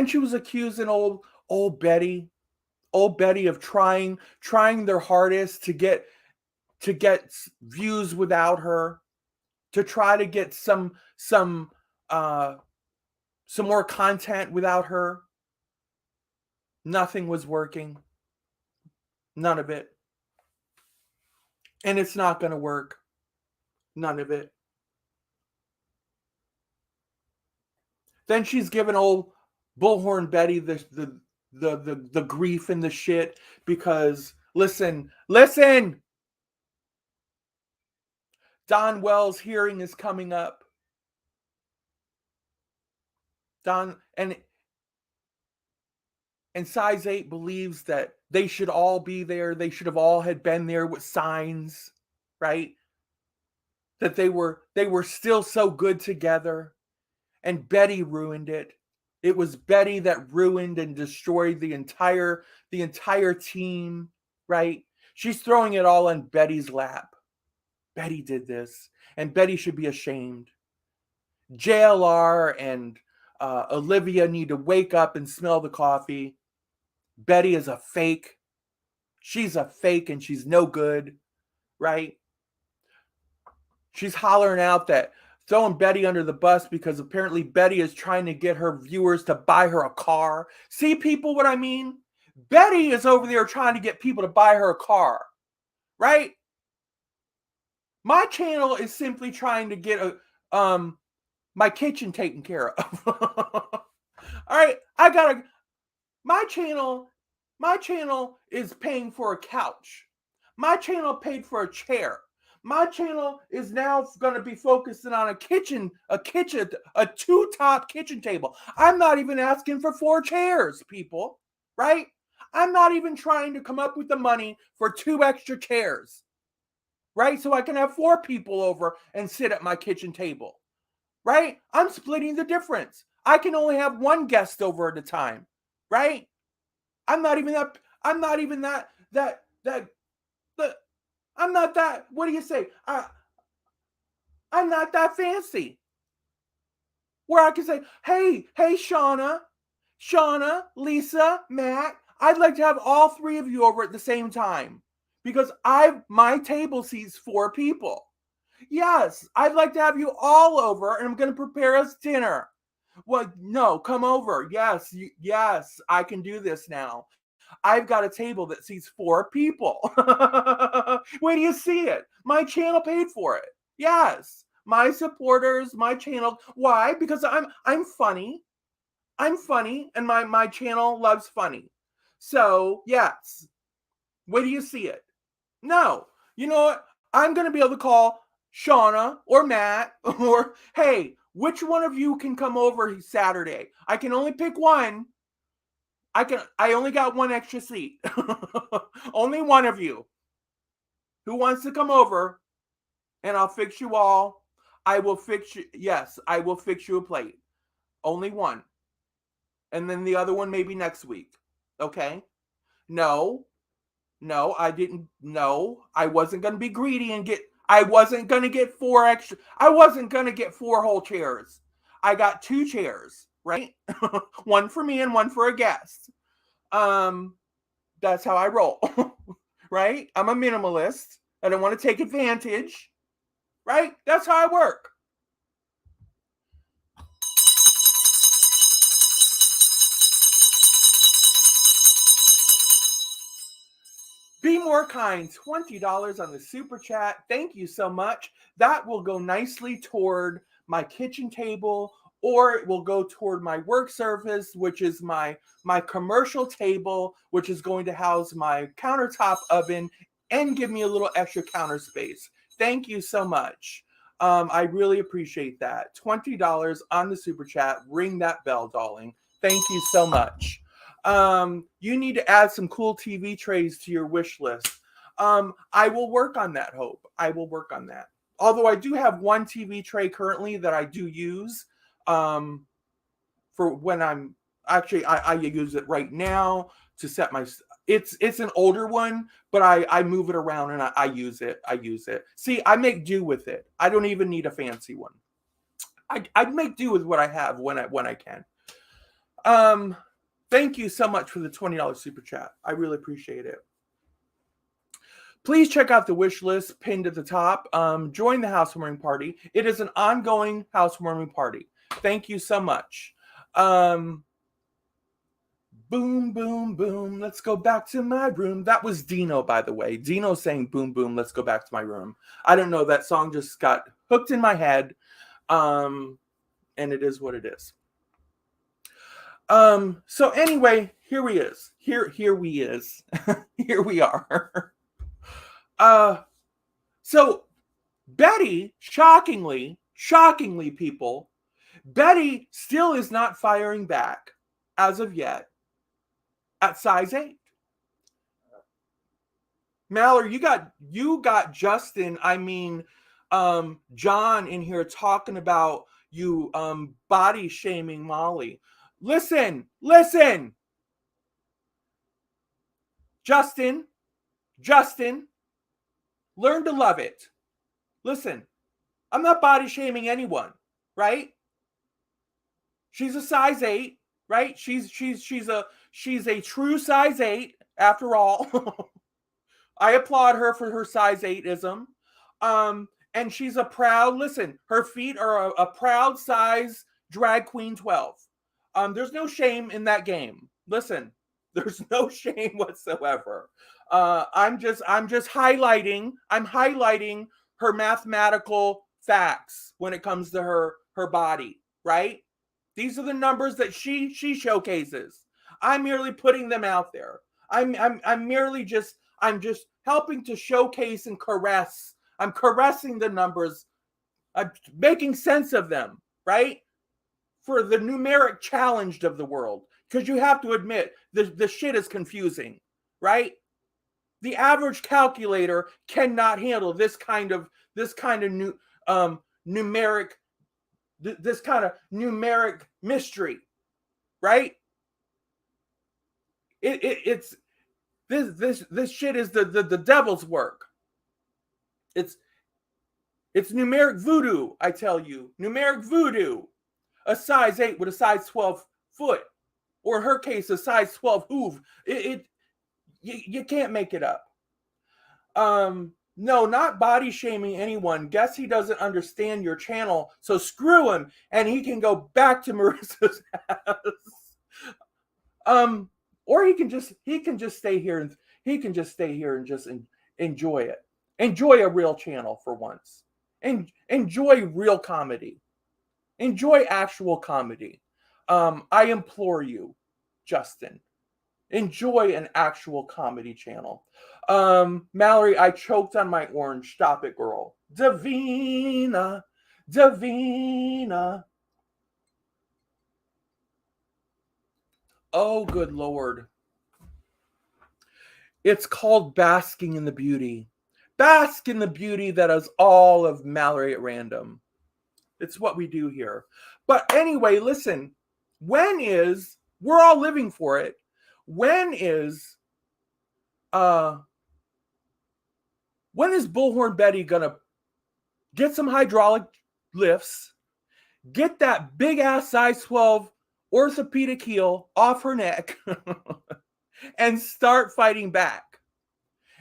she was accusing old Betty of trying their hardest to get views without her, to try to get some more content without her. Nothing was working. None of it. And it's not going to work. None of it. Then she's given old Bullhorn Betty the grief and the shit because listen. Don Wells' hearing is coming up. And Size 8 believes that they should all be there. They should have all had been there with signs, right? That they were still so good together. And Betty ruined it. It was Betty that ruined and destroyed the entire team, right? She's throwing it all on Betty's lap. Betty did this, and Betty should be ashamed. JLR and Olivia need to wake up and smell the coffee. Betty is a fake. She's a fake and she's no good, right? She's hollering out that throwing Betty under the bus because apparently Betty is trying to get her viewers to buy her a car. See, people, what I mean? Betty is over there trying to get people to buy her a car, right? My channel is simply trying to get my kitchen taken care of. All right, my channel is paying for a couch. My channel paid for a chair. My channel is now going to be focusing on a two-top kitchen table. I'm not even asking for 4 chairs, people, right? I'm not even trying to come up with the money for 2 extra chairs, right? So I can have 4 people over and sit at my kitchen table, right? I'm splitting the difference. I can only have 1 guest over at a time, right? I'm not even that. I'm not even that. I'm not that. What do you say? I'm not that fancy. Where I can say, hey, Shauna, Lisa, Matt, I'd like to have all three of you over at the same time because my table seats 4 people. Yes, I'd like to have you all over, and I'm going to prepare us dinner. Well, no, come over. Yes, yes, I can do this now. I've got a table that seats 4 people. Where do you see it? My channel paid for it. Yes, my supporters, my channel. Why? Because I'm funny. I'm funny, and my channel loves funny. So yes, where do you see it? No. You know what? I'm gonna be able to call Shauna or Matt or hey, which one of you can come over Saturday? I can only pick one. I only got one extra seat. Only one of you who wants to come over, and I'll fix you all. I will fix you. Yes, I will fix you a plate. Only one. And then the other one maybe next week. Okay? No. No, I didn't. No, I wasn't going to be greedy and I wasn't going to get 4 extra. I wasn't going to get 4 whole chairs. I got 2 chairs, right? One for me and one for a guest. That's how I roll, right? I'm a minimalist. I don't want to take advantage, right? That's how I work. Be more kind. $20 on the super chat. Thank you so much. That will go nicely toward my kitchen table, or it will go toward my work surface, which is my commercial table, which is going to house my countertop oven and give me a little extra counter space. Thank you so much. I really appreciate that. $20 on the super chat. Ring that bell, darling. Thank you so much. You need to add some cool TV trays to your wish list. I will work on that, Hope. I will work on that. Although I do have one TV tray currently that I do use for when I'm actually I use it right now to set my. It's an older one, but I move it around and I use it. I use it. See, I make do with it. I don't even need a fancy one. I make do with what I have when I can. Thank you so much for the $20 super chat. I really appreciate it. Please check out the wish list pinned at the top. Join the housewarming party. It is an ongoing housewarming party. Thank you so much. Boom, boom, boom. Let's go back to my room. That was Dino, by the way. Dino saying boom, boom. Let's go back to my room. I don't know. That song just got hooked in my head. And it is what it is. So anyway, here we is. Here we is. Here we are. So Betty, shockingly, people, Betty still is not firing back as of yet at size 8. Mallory, you got Justin, John in here talking about you body shaming Molly. Listen. Justin, learn to love it. Listen, I'm not body shaming anyone, right? She's a size 8, right? She's a true size 8 after all. I applaud her for her size 8ism. And she's a proud, listen, her feet are a proud size drag queen 12. There's no shame in that game. Listen, there's no shame whatsoever. I'm just highlighting her mathematical facts when it comes to her body, right? These are the numbers that she showcases. I'm merely putting them out there. I'm just helping to showcase and caress. I'm caressing the numbers. I'm making sense of them, right? For the numeric challenge of the world. Because you have to admit, the shit is confusing, right? The average calculator cannot handle this kind of numeric mystery, right? It's this shit is the devil's work. It's numeric voodoo, I tell you. Numeric voodoo. A size 8 with a size 12 foot, or in her case, a size 12 hoof. You can't make it up. No, not body shaming anyone. Guess he doesn't understand your channel, so screw him, and he can go back to Marissa's house. Or he can just stay here and just enjoy it. Enjoy a real channel for once. And enjoy real comedy. Enjoy actual comedy. I implore you, Justin. Enjoy an actual comedy channel. Mallory, I choked on my orange. Stop it, girl. Davina. Oh, good Lord. It's called basking in the beauty. Bask in the beauty that is all of Mallory at Random. It's what we do here. But anyway, listen. We're all living for it. When is Bullhorn Betty gonna get some hydraulic lifts, get that big ass size 12 orthopedic heel off her neck, and start fighting back?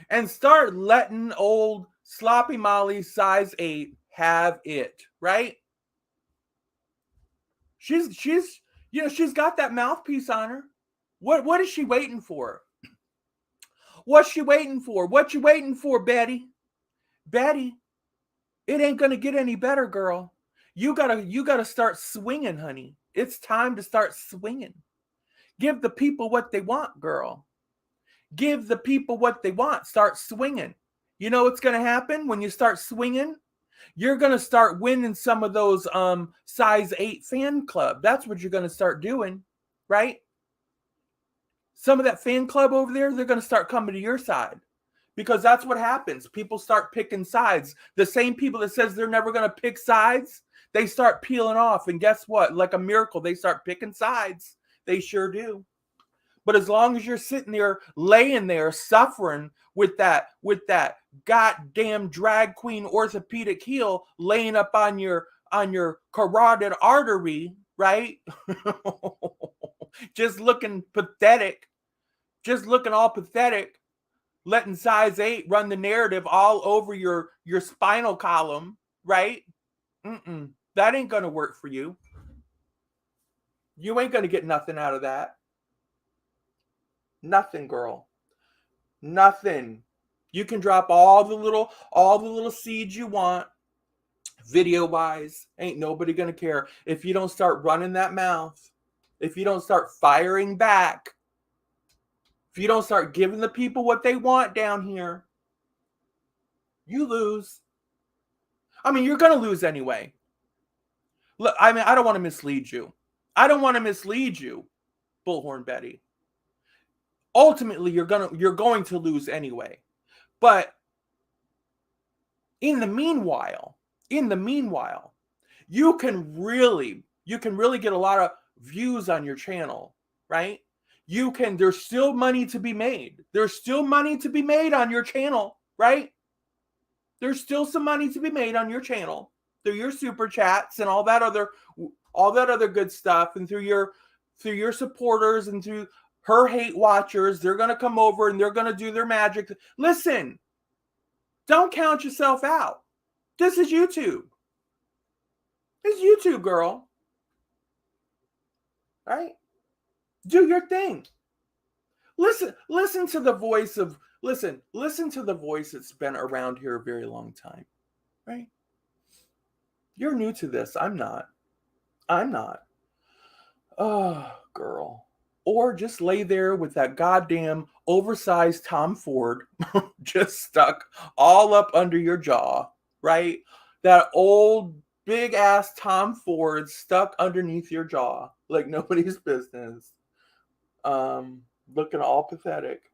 And start letting old sloppy Molly size 8 have it, right? She's got that mouthpiece on her. What is she waiting for? What's she waiting for? What you waiting for, Betty? Betty, it ain't gonna get any better, girl. You gotta start swinging, honey. It's time to start swinging. Give the people what they want, girl. Give the people what they want. Start swinging. You know what's gonna happen when you start swinging? You're gonna start winning some of those size 8 fan club. That's what you're gonna start doing, right? Some of that fan club over there, they're going to start coming to your side, because that's what happens. People start picking sides. The same people that says they're never going to pick sides, they start peeling off. And guess what? Like a miracle, they start picking sides. They sure do. But as long as you're sitting there, laying there, suffering with that goddamn drag queen orthopedic heel laying up on your carotid artery, right? Just looking pathetic. Just looking all pathetic, letting size 8 run the narrative all over your spinal column, right? That ain't going to work for you. You ain't going to get nothing out of that. Nothing, girl. Nothing. You can drop all the little seeds you want, video-wise. Ain't nobody going to care. If you don't start running that mouth, if you don't start firing back, if you don't start giving the people what they want down here, you lose. I mean, you're going to lose anyway. Look, I mean, I don't want to mislead you. Bullhorn Betty. Ultimately, you're going to lose anyway. But in the meanwhile, you can really get a lot of views on your channel, right? There's still money to be made. There's still money to be made on your channel, right? There's still some money to be made on your channel through your super chats and all that other good stuff, and through your supporters and through her hate watchers. They're going to come over and they're going to do their magic. Listen, don't count yourself out. This is YouTube. It's YouTube, girl. Right? Do your thing. Listen to the voice that's been around here a very long time, right? You're new to this. I'm not. Oh, girl. Or just lay there with that goddamn oversized Tom Ford just stuck all up under your jaw, right? That old big ass Tom Ford stuck underneath your jaw like nobody's business. Looking all pathetic.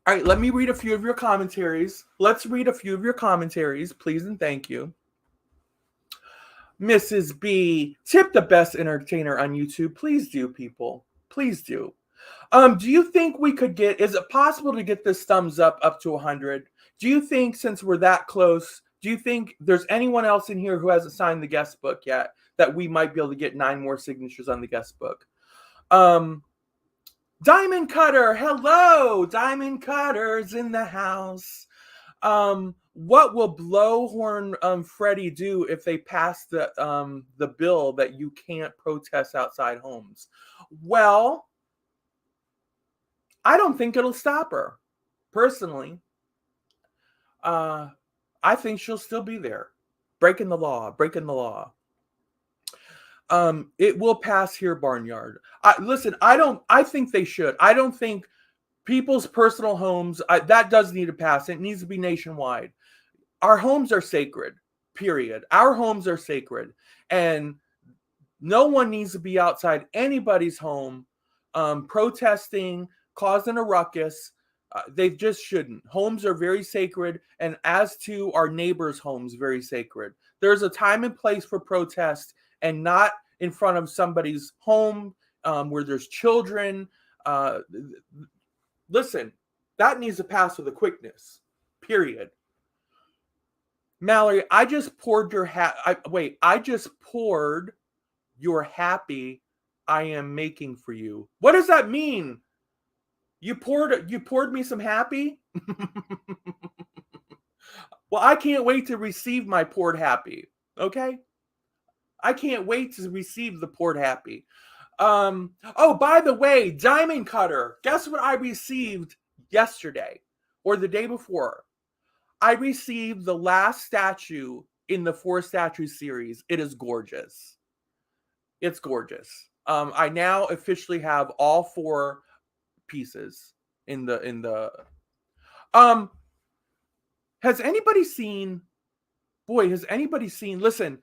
All right, let me read a few of your commentaries. Let's read a few of your commentaries, please and thank you. Mrs. B, tip the best entertainer on YouTube. Please do, people. Please do. Do you think we could get, is it possible to get this thumbs up to 100? Do you think, since we're that close, do you think there's anyone else in here who hasn't signed the guest book yet that we might be able to get 9 more signatures on the guest book? Diamond Cutter, hello! Diamond Cutter's in the house. What will Blowhorn Freddy do if they pass the bill that you can't protest outside homes? Well, I don't think it'll stop her. Personally, I think she'll still be there, breaking the law. It will pass here, Barnyard. Listen, I think they should. I don't think people's personal homes, that does need to pass. It needs to be nationwide. Our homes are sacred, period. Our homes are sacred. And no one needs to be outside anybody's home protesting, causing a ruckus. They just shouldn't. Homes are very sacred, and as to our neighbors' homes, very sacred. There's a time and place for protest, and not in front of somebody's home where there's children. Listen, that needs to pass with a quickness, period. Mallory, I just poured your I just poured your happy I am making for you. What does that mean? You poured me some happy? Well, I can't wait to receive my poured happy. Okay? I can't wait to receive the poured happy. Oh, by the way, Diamond Cutter, guess what I received yesterday or the day before? I received the last statue in the 4-statue series. It is gorgeous. It's gorgeous. I now officially have all 4 pieces in the has anybody seen listen,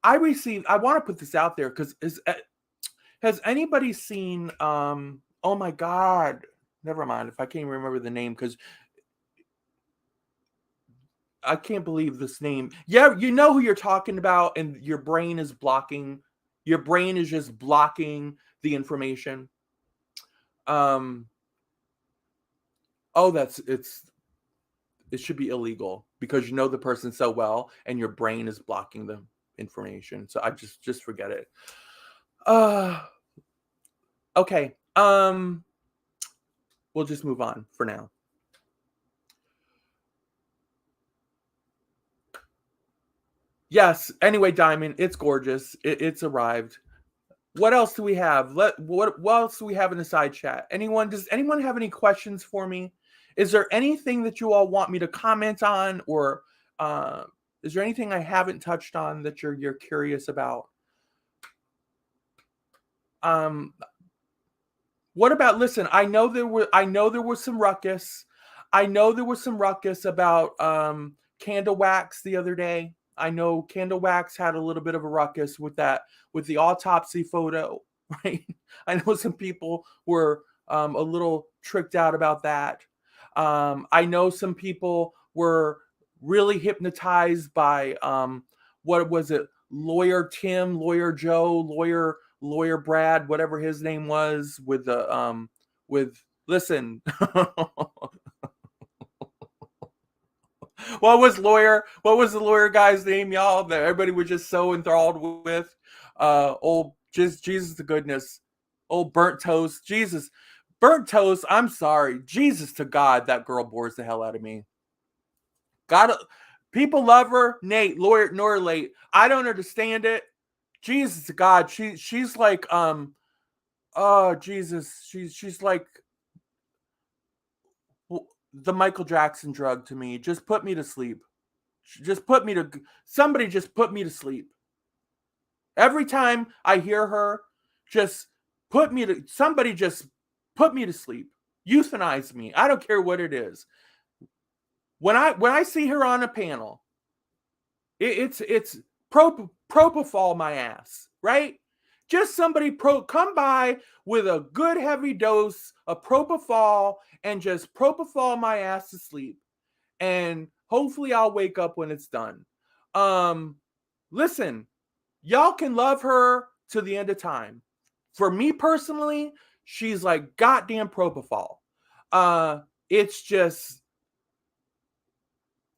I want to put this out there because has anybody seen oh my god, never mind if I can't remember the name because I can't believe this name. Yeah, you know who you're talking about, and your brain is just blocking the information. Oh, it should be illegal because you know the person so well and your brain is blocking the information. So I just forget it. Okay. We'll just move on for now. Yes. Anyway, Diamond, it's gorgeous. It's arrived. What else do we have? What else do we have in the side chat? Does anyone have any questions for me? Is there anything that you all want me to comment on, or is there anything I haven't touched on that you're curious about? What about? Listen, I know there was some ruckus. I know there was some ruckus about candle wax the other day. I know Candle Wax had a little bit of a ruckus with the autopsy photo, right? I know some people were a little tricked out about that. I know some people were really hypnotized by what was it? Lawyer Tim, Lawyer Joe, Lawyer Brad, whatever his name was, listen. What was the lawyer guy's name, y'all, that everybody was just so enthralled with? Jesus to goodness. Old Burnt Toast. Jesus. Burnt Toast, I'm sorry. Jesus to God, that girl bores the hell out of me. People love her. Nate, lawyer Norlate. I don't understand it. Jesus to God. She's like, oh Jesus. She's like the Michael Jackson drug to me. Just put me to sleep. Somebody just put me to sleep. Every time I hear her, somebody just put me to sleep. Euthanize me. I don't care what it is. When I see her on a panel, it's propofol my ass, right? Just somebody come by with a good heavy dose of propofol and just propofol my ass to sleep. And hopefully I'll wake up when it's done. Listen, y'all can love her to the end of time. For me personally, she's like goddamn propofol. It's just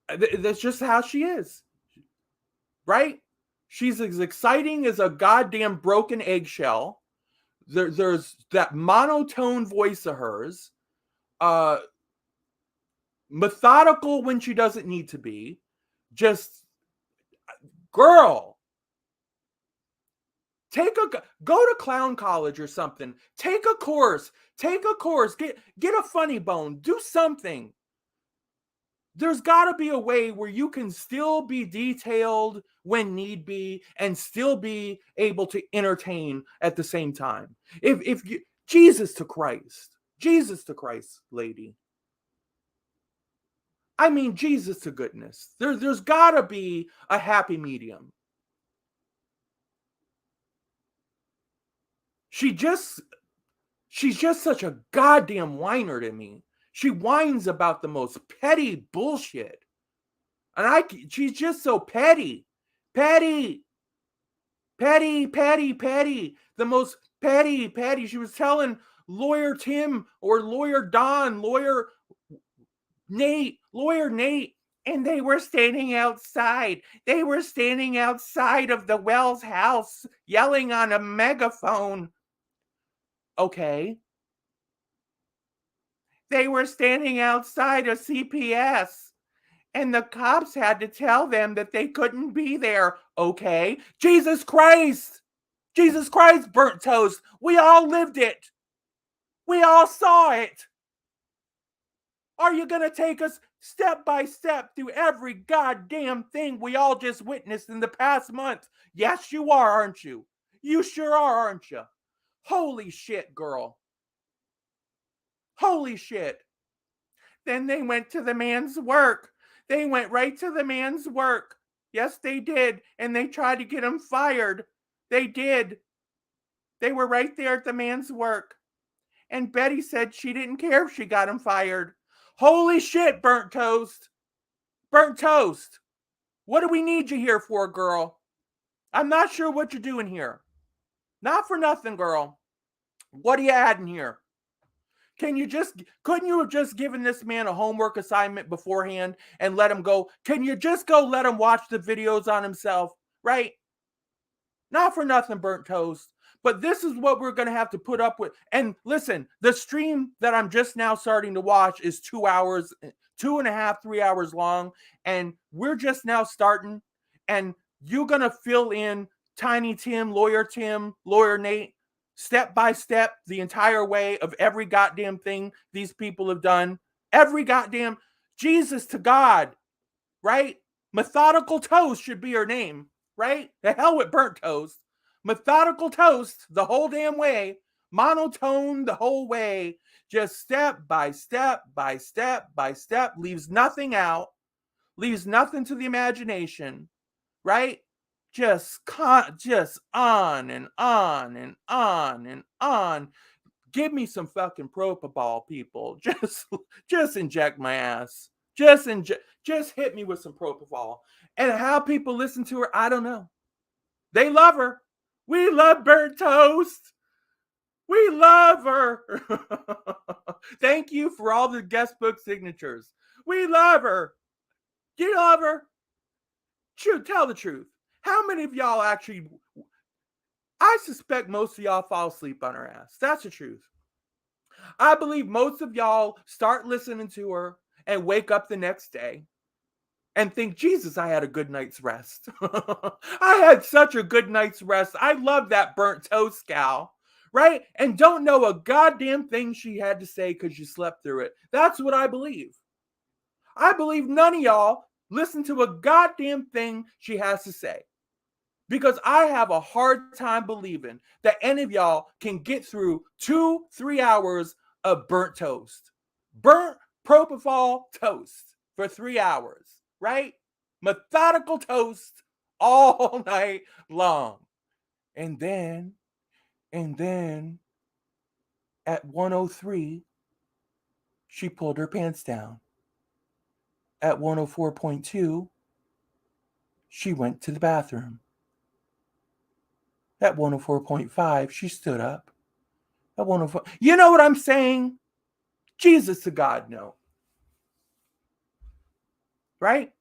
that's just how she is, right? She's as exciting as a goddamn broken eggshell. There's that monotone voice of hers. Uh, Methodical when she doesn't need to be. Just girl, go to clown college or something. Take a course. Get a funny bone. Do something. There's got to be a way where you can still be detailed when need be and still be able to entertain at the same time. If you Jesus to Christ, lady. I mean, Jesus to goodness. There's got to be a happy medium. She's just such a goddamn whiner to me. She whines about the most petty bullshit. And she's just so petty. Petty. Petty. The most petty. She was telling Lawyer Tim or Lawyer Don, Lawyer Nate, and they were standing outside. They were standing outside of the Wells house yelling on a megaphone. Okay. They were standing outside a CPS. And the cops had to tell them that they couldn't be there. Okay. Jesus Christ, burnt toast. We all lived it. We all saw it. Are you going to take us step by step through every goddamn thing we all just witnessed in the past month? Yes, you are, aren't you? You sure are, aren't you? Holy shit, girl. Holy shit. Then they went to the man's work. They went right to the man's work. Yes, they did. And they tried to get him fired. They did. They were right there at the man's work. And Betty said she didn't care if she got him fired. Holy shit, burnt toast. Burnt toast. What do we need you here for, girl? I'm not sure what you're doing here. Not for nothing, girl. What are you adding here? Couldn't you have just given this man a homework assignment beforehand and let him go? Can you just go let him watch the videos on himself? Right? Not for nothing, burnt toast. But this is what we're going to have to put up with. And listen, the stream that I'm just now starting to watch is 2 hours, 2.5, 3 hours long. And we're just now starting. And you're going to fill in Tiny Tim, Lawyer Nate, step by step, the entire way of every goddamn thing these people have done. Every goddamn Jesus to God, right? Methodical Toast should be her name, right? The hell with burnt toast. Methodical Toast the whole damn way. Monotone the whole way. Just step by step by step by step. Leaves nothing out. Leaves nothing to the imagination, right? Just on and on and on and on. Give me some fucking propofol, people. Just inject my ass. Just hit me with some propofol. And how people listen to her, I don't know. They love her. We love burnt toast. We love her. Thank you for all the guest book signatures. We love her. Do you love her? Tell the truth. How many of y'all actually? I suspect most of y'all fall asleep on her ass. That's the truth. I believe most of y'all start listening to her and wake up the next day and think, Jesus, I had a good night's rest. I had such a good night's rest. I love that burnt toast gal, right? And don't know a goddamn thing she had to say because you slept through it. That's what I believe. I believe none of y'all listen to a goddamn thing she has to say. Because I have a hard time believing that any of y'all can get through 2-3 hours of burnt toast. Burnt propofol toast for 3 hours, right? Methodical toast all night long. And then at 103, she pulled her pants down. At 104.2, she went to the bathroom. At 104.5, she stood up. At 104. You know what I'm saying? Jesus to God, no. Right?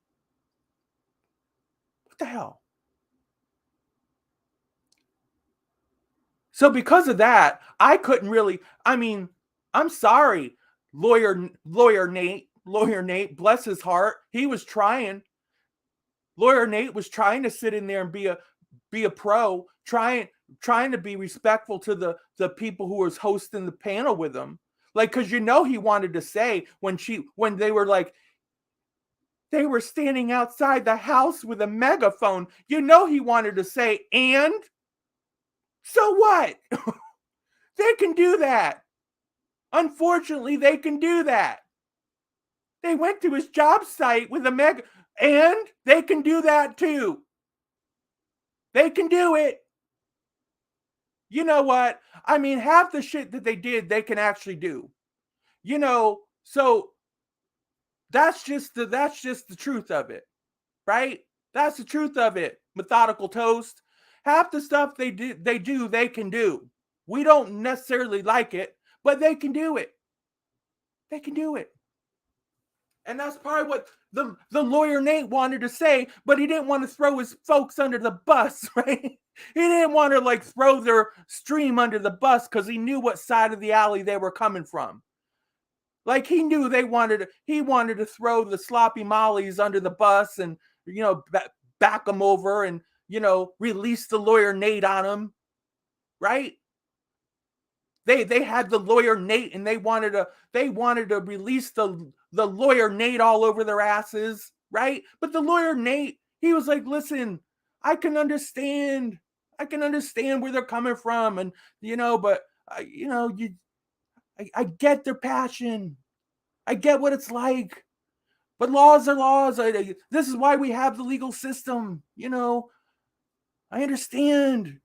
What the hell? So because of that, I couldn't really, I mean, I'm sorry, lawyer Nate, bless his heart. He was trying. Lawyer Nate was trying to sit in there and be a pro, trying to be respectful to the people who was hosting the panel with him. Like, cause he wanted to say when they were like, they were standing outside the house with a megaphone. He wanted to say, and so what? They can do that. Unfortunately, they can do that. They went to his job site with a mega, and they can do that too. They can do it. You know what? I mean, half the shit that they did, they can actually do. So that's just the truth of it, right? That's the truth of it. Methodical toast. Half the stuff they can do. We don't necessarily like it, but they can do it. They can do it. And that's probably what the lawyer Nate wanted to say, but he didn't want to throw his folks under the bus, right? He didn't want to like throw their stream under the bus because he knew what side of the alley they were coming from. Like he knew he wanted to throw the sloppy mollies under the bus and back them over and release the lawyer Nate on them, right? They had the lawyer Nate and they wanted to release the lawyer Nate all over their asses, right? But the lawyer Nate, he was like, listen, I can understand where they're coming from, and but I get their passion, I get what it's like, but laws are laws. This is why we have the legal system, I understand.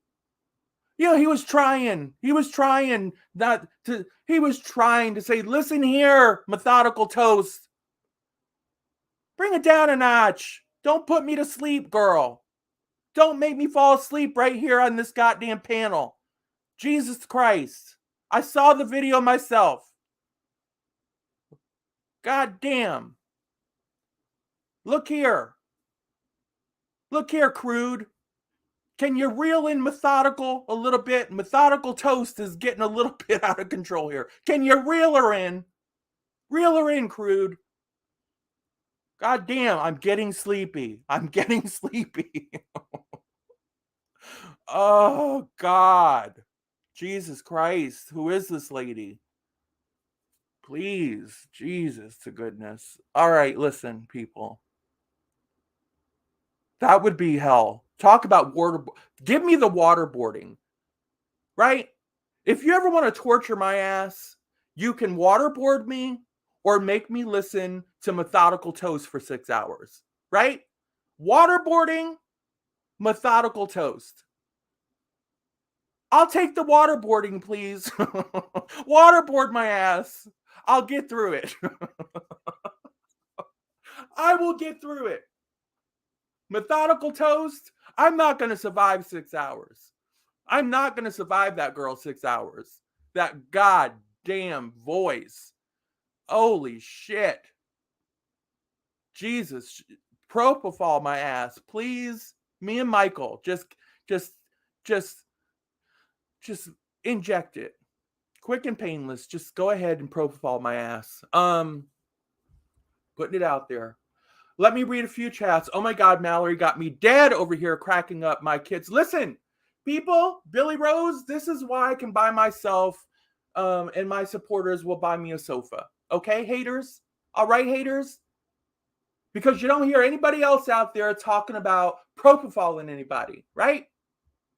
He was trying. He was trying to say, listen here, methodical toast. Bring it down a notch. Don't put me to sleep, girl. Don't make me fall asleep right here on this goddamn panel. Jesus Christ. I saw the video myself. God damn. Look here. Look here, crude. Can you reel in methodical a little bit? Methodical toast is getting a little bit out of control here. Can you reel her in? Reel her in, crude. God damn, I'm getting sleepy. I'm getting sleepy. Oh, God. Jesus Christ. Who is this lady? Please. Jesus to goodness. All right, listen, people. That would be hell. Talk about water. Give me the waterboarding, right? If you ever want to torture my ass, you can waterboard me or make me listen to Methodical Toast for 6 hours, right? Waterboarding, Methodical Toast. I'll take the waterboarding, please. Waterboard my ass. I'll get through it. I will get through it. Methodical Toast, I'm not going to survive 6 hours. I'm not going to survive that girl 6 hours. That goddamn voice. Holy shit. Jesus. Propofol my ass, please. Me and Michael, just inject it. Quick and painless. Just go ahead and propofol my ass. Putting it out there. Let me read a few chats. Oh my God, Mallory got me dead over here cracking up my kids. Listen, people, Billy Rose, this is why I can buy myself and my supporters will buy me a sofa. Okay, haters? All right, haters? Because you don't hear anybody else out there talking about propofoling anybody, right?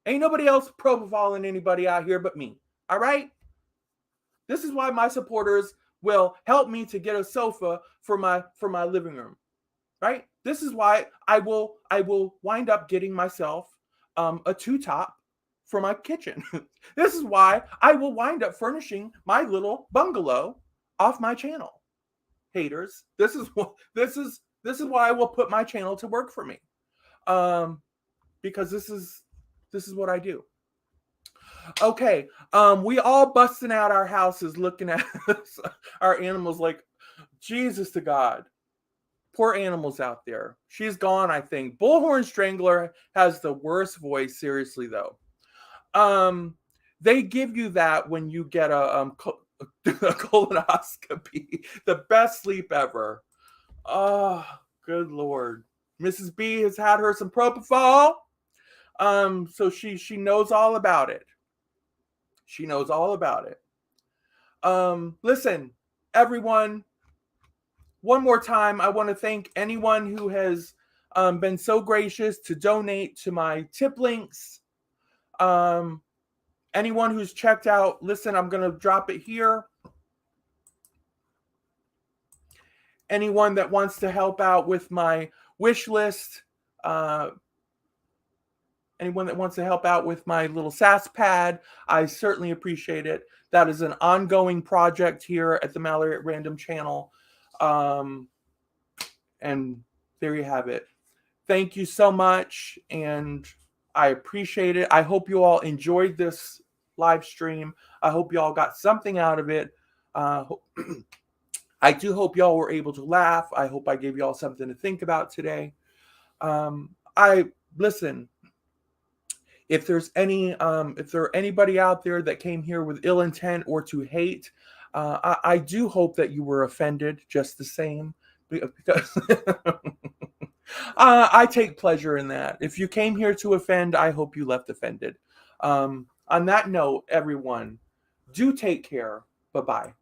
Ain't nobody else propofoling anybody out here but me. All right? This is why my supporters will help me to get a sofa for my living room. Right? This is why I will wind up getting myself a two-top for my kitchen. This is why I will wind up furnishing my little bungalow off my channel. Haters. This is why I will put my channel to work for me. Because this is what I do. Okay. We all busting out our houses looking at our animals like, Jesus to God. Poor animals out there. She's gone, I think. Bullhorn Strangler has the worst voice, seriously, though. Um, they give you that when you get a colonoscopy. The best sleep ever. Oh, good Lord. Mrs. B has had her some propofol. So she knows all about it. She knows all about it. Listen, everyone, one more time, I want to thank anyone who has been so gracious to donate to my tip links. Um, anyone who's checked out, listen, I'm going to drop it here. Anyone that wants to help out with my wish list, anyone that wants to help out with my little SAS pad, I certainly appreciate it. That is an ongoing project here at the Mallory at Random channel. And there you have it. Thank you so much, and I appreciate it. I hope you all enjoyed this live stream. I hope you all got something out of it. I do hope y'all were able to laugh. I hope I gave y'all something to think about today. I listen. If there's if there are anybody out there that came here with ill intent or to hate, I do hope that you were offended just the same, because I take pleasure in that. If you came here to offend, I hope you left offended. On that note, everyone, do take care. Bye-bye.